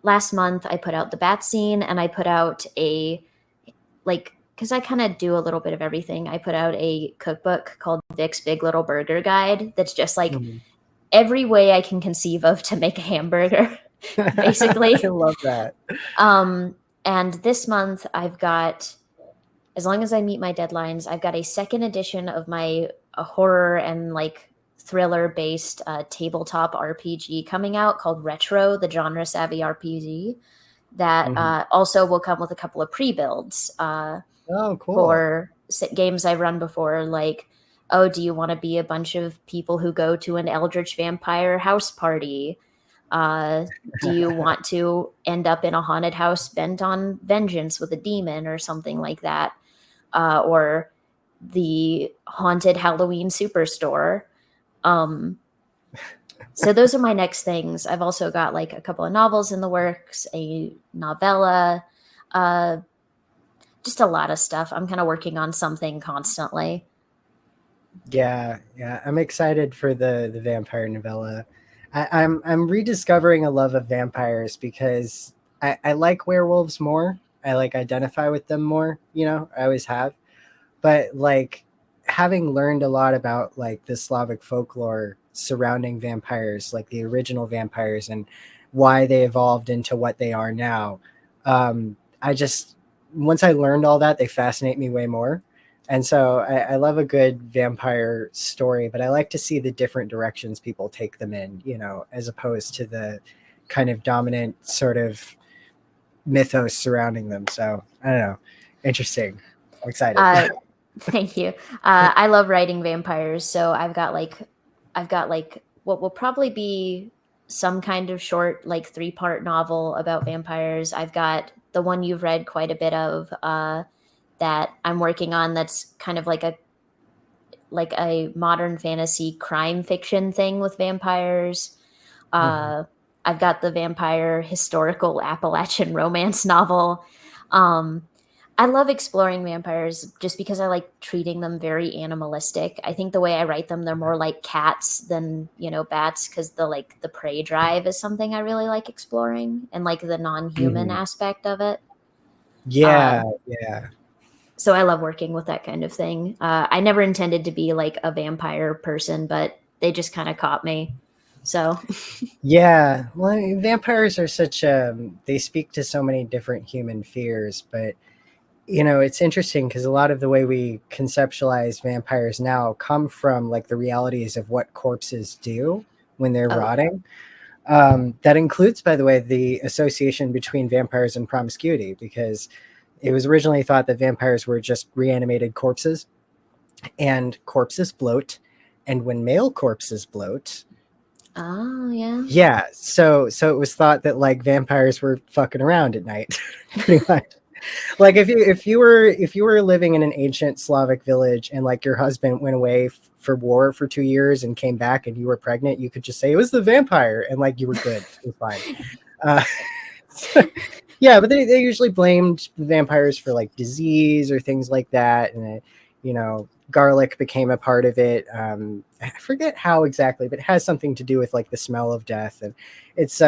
last month I put out the bat scene, and I put out a like because I kind of do a little bit of everything. I put out a cookbook called Vic's Big Little Burger Guide that's just like Mhm. every way I can conceive of to make a hamburger, I basically. love that. Um, and this month I've got, as long as I meet my deadlines, I've got a second edition of my horror and like thriller based tabletop RPG coming out called Retro, the genre savvy RPG. That Mhm. also will come with a couple of pre builds Oh, cool. for games I've run before, like, oh, do you want to be a bunch of people who go to an eldritch vampire house party? Do you want to end up in a haunted house bent on vengeance with a demon or something like that? Or the haunted Halloween superstore. Um, so those are my next things. I've also got like a couple of novels in the works, a novella, uh, just a lot of stuff. I'm kind of working on something constantly. Yeah, yeah. I'm excited for the vampire novella. I'm rediscovering a love of vampires because I like werewolves more. I like identify with them more, I always have. But like having learned a lot about like the Slavic folklore surrounding vampires, like the original vampires and why they evolved into what they are now. I just once I learned all that, they fascinate me way more. And so I love a good vampire story, but I like to see the different directions people take them in, as opposed to the kind of dominant sort of mythos surrounding them. So I don't know. Interesting. I'm excited. Uh, Thank you. I love writing vampires, so I've got like what will probably be some kind of short, like 3-part novel about vampires. I've got the one you've read quite a bit of that I'm working on. That's kind of like a modern fantasy crime fiction thing with vampires. Mhm. Uh, I've got the vampire historical Appalachian romance novel. Um, I love exploring vampires just because I like treating them very animalistic. I think the way I write them, they're more like cats than bats, because the prey drive is something I really like exploring, and like the non-human Mhm. aspect of it. Uh, Yeah, yeah. so I love working with that kind of thing. I never intended to be like a vampire person, but they just kind of caught me. So Yeah. Well, I mean, vampires are such they speak to so many different human fears, but it's interesting because a lot of the way we conceptualize vampires now come from like the realities of what corpses do when they're oh yeah. rotting. That includes, by the way, the association between vampires and promiscuity, because it was originally thought that vampires were just reanimated corpses, and corpses bloat, and when male corpses bloat, Oh yeah. yeah, so it was thought that like vampires were fucking around at night, pretty much. Like if you were living in an ancient Slavic village and like your husband went away for war for 2 years and came back and you were pregnant, you could just say it was the vampire and like you were good, it was fine. Uh, yeah, but they usually blamed the vampires for like disease or things like that, and garlic became a part of it. I forget how exactly, but it has something to do with like the smell of death, and it's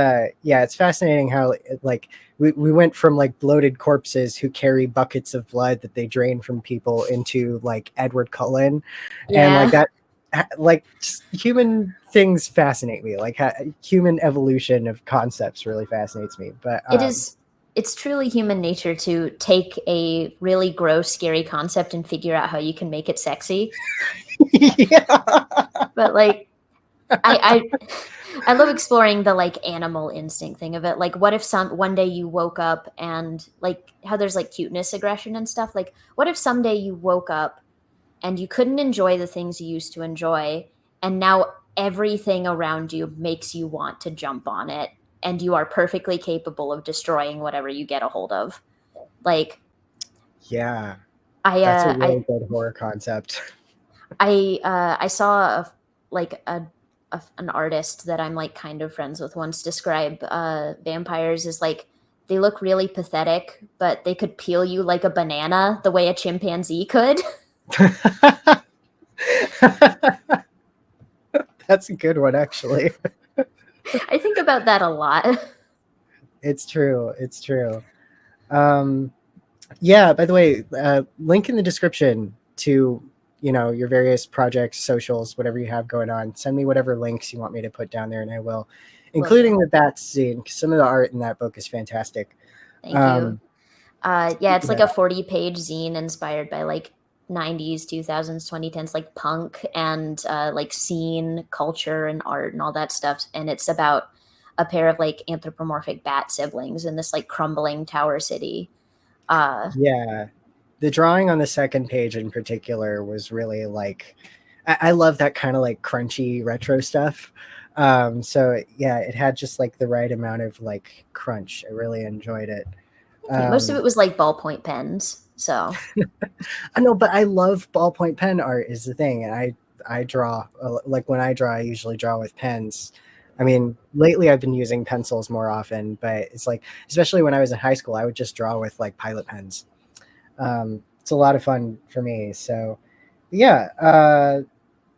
fascinating how like we went from like bloated corpses who carry buckets of blood that they drain from people into like Edward Cullen, and like Yeah. that. like just human things fascinate me. Like human evolution of concepts really fascinates me. But it's truly human nature to take a really gross, scary concept and figure out how you can make it sexy. yeah. But like I I love exploring the like animal instinct thing of it. Like what if one day you woke up and like how there's like cuteness, aggression and stuff. Like what if someday you woke up and you couldn't enjoy the things you used to enjoy, and now everything around you makes you want to jump on it, and you are perfectly capable of destroying whatever you get a hold of. Like Yeah. I That's a uh really good horror concept. I saw like an artist that I'm like kind of friends with once describe vampires as like they look really pathetic, but they could peel you like a banana the way a chimpanzee could. That's a good one, actually. I think about that a lot. It's true. It's true. Um, yeah, by the way, link in the description to, your various projects, socials, whatever you have going on. Send me whatever links you want me to put down there, and I will, including the Bats scene, 'cause some of the art in that book is fantastic. Thank you. Yeah, it's like Yeah, a 40-page zine inspired by like 90s, 2000s, 2010s, like punk and like scene culture and art and all that stuff. And it's about a pair of like anthropomorphic bat siblings in this like crumbling tower city. yeah. The drawing on the second page in particular was really like, I love that kind of like crunchy retro stuff. So yeah, it had just like the right amount of like crunch. I really enjoyed it. Most of Um, it was like ballpoint pens. So I know, but I love ballpoint pen art is the thing, and I draw like when I draw, I usually draw with pens. I mean, lately I've been using pencils more often, but it's like, especially when I was in high school, I would just draw with like Pilot pens. It's a lot of fun for me. So, yeah,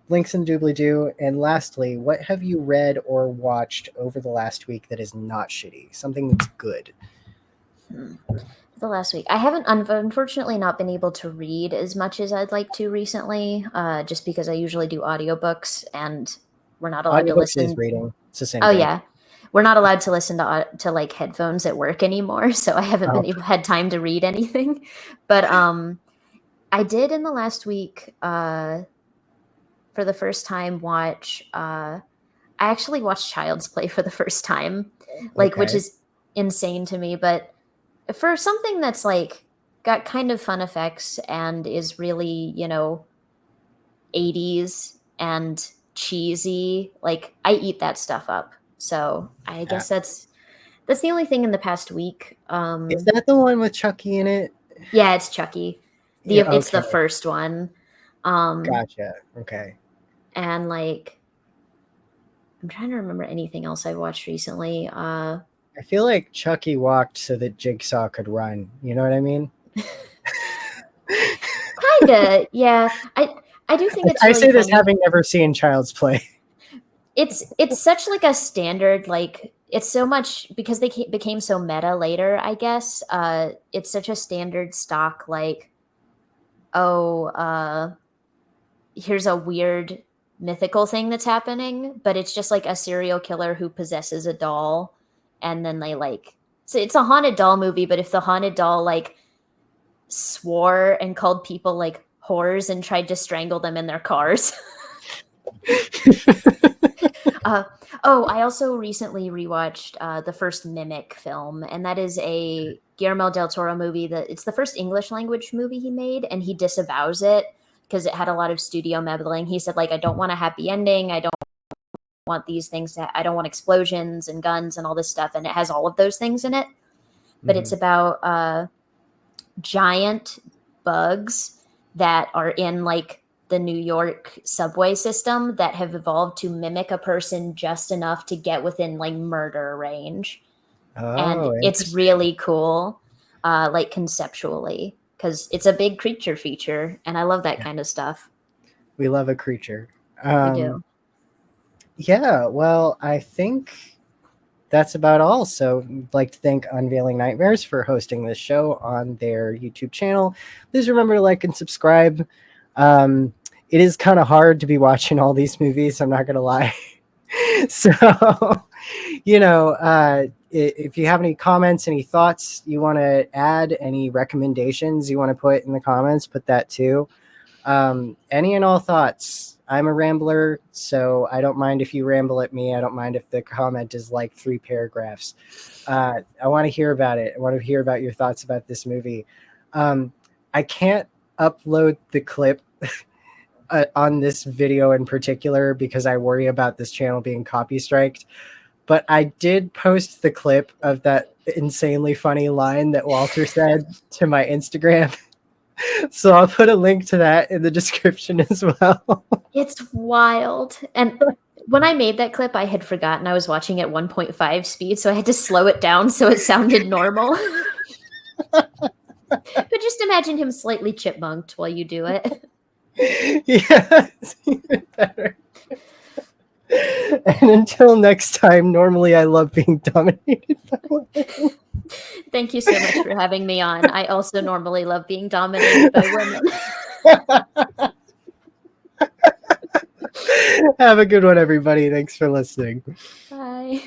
links and doobly doo. And lastly, what have you read or watched over the last week that is not shitty? Something that's good. the last week, I haven't unfortunately not been able to read as much as I'd like to recently, just because I usually do audiobooks and we're not allowed to Audiobooks is listen. reading. It's the same Oh thing. yeah, we're not allowed to listen to like headphones at work anymore, so I haven't Oh, been had time to read anything. But I did in the last week for the first time watch. I actually watched Child's Play for the first time, like which okay. is insane to me. But for something that's like got kind of fun effects and is really 80s and cheesy, like I eat that stuff up. So I Yeah. guess that's the only thing in the past week. Is that the one with Chucky in it? Yeah, it's Chucky. Yeah. It's Okay. the first one. Um, Gotcha. Okay. and like I'm trying to remember anything else I've watched recently. I feel like Chucky walked so that Jigsaw could run. You know what I mean? Kinda, yeah. I do think it's I really say this funny. having never seen Child's Play. It's such like a standard, like it's so much because they became so meta later, I guess. It's such a standard stock like, oh, here's a weird mythical thing that's happening, but it's just like a serial killer who possesses a doll, and then they like so it's a haunted doll movie, but if the haunted doll like swore and called people like whores and tried to strangle them in their cars. uh, oh, I also recently rewatched the first Mimic film, and that is a Guillermo del Toro movie. That it's the first English language movie he made, and he disavows it because it had a lot of studio meddling. He said like, I don't want a happy ending. I don't want these things. I don't want explosions and guns and all this stuff, and it has all of those things in it. But it's Mhm. about giant bugs that are in like the New York subway system that have evolved to mimic a person just enough to get within like murder range. And Oh, it's interesting. really cool, like conceptually, because it's a big creature feature, and I love that Yeah, kind of stuff. we love a creature. We Um, do. yeah, well, I think that's about all. So I'd like to thank Unveiling Nightmares for hosting this show on their YouTube channel. Please remember to like and subscribe. Um, it is kind of hard to be watching all these movies. I'm not gonna lie. So, if you have any comments, any thoughts you want to add, any recommendations you want to put in the comments, put that too. Any and all thoughts. I'm a rambler, so I don't mind if you ramble at me. I don't mind if the comment is like 3 paragraphs. I want to hear about it. I want to hear about your thoughts about this movie. I can't upload the clip on this video in particular because I worry about this channel being copy striked. But I did post the clip of that insanely funny line that Walter said to my Instagram. So I'll put a link to that in the description as well. It's wild. And when I made that clip, I had forgotten I was watching at 1.5 speed, so I had to slow it down so it sounded normal. But just imagine him slightly chipmunked while you do it. Yeah, it's even better. And until next time, normally I love being dominated by women. Thank you so much for having me on. I also normally love being dominated by women. Have a good one, everybody. Thanks for listening. Bye.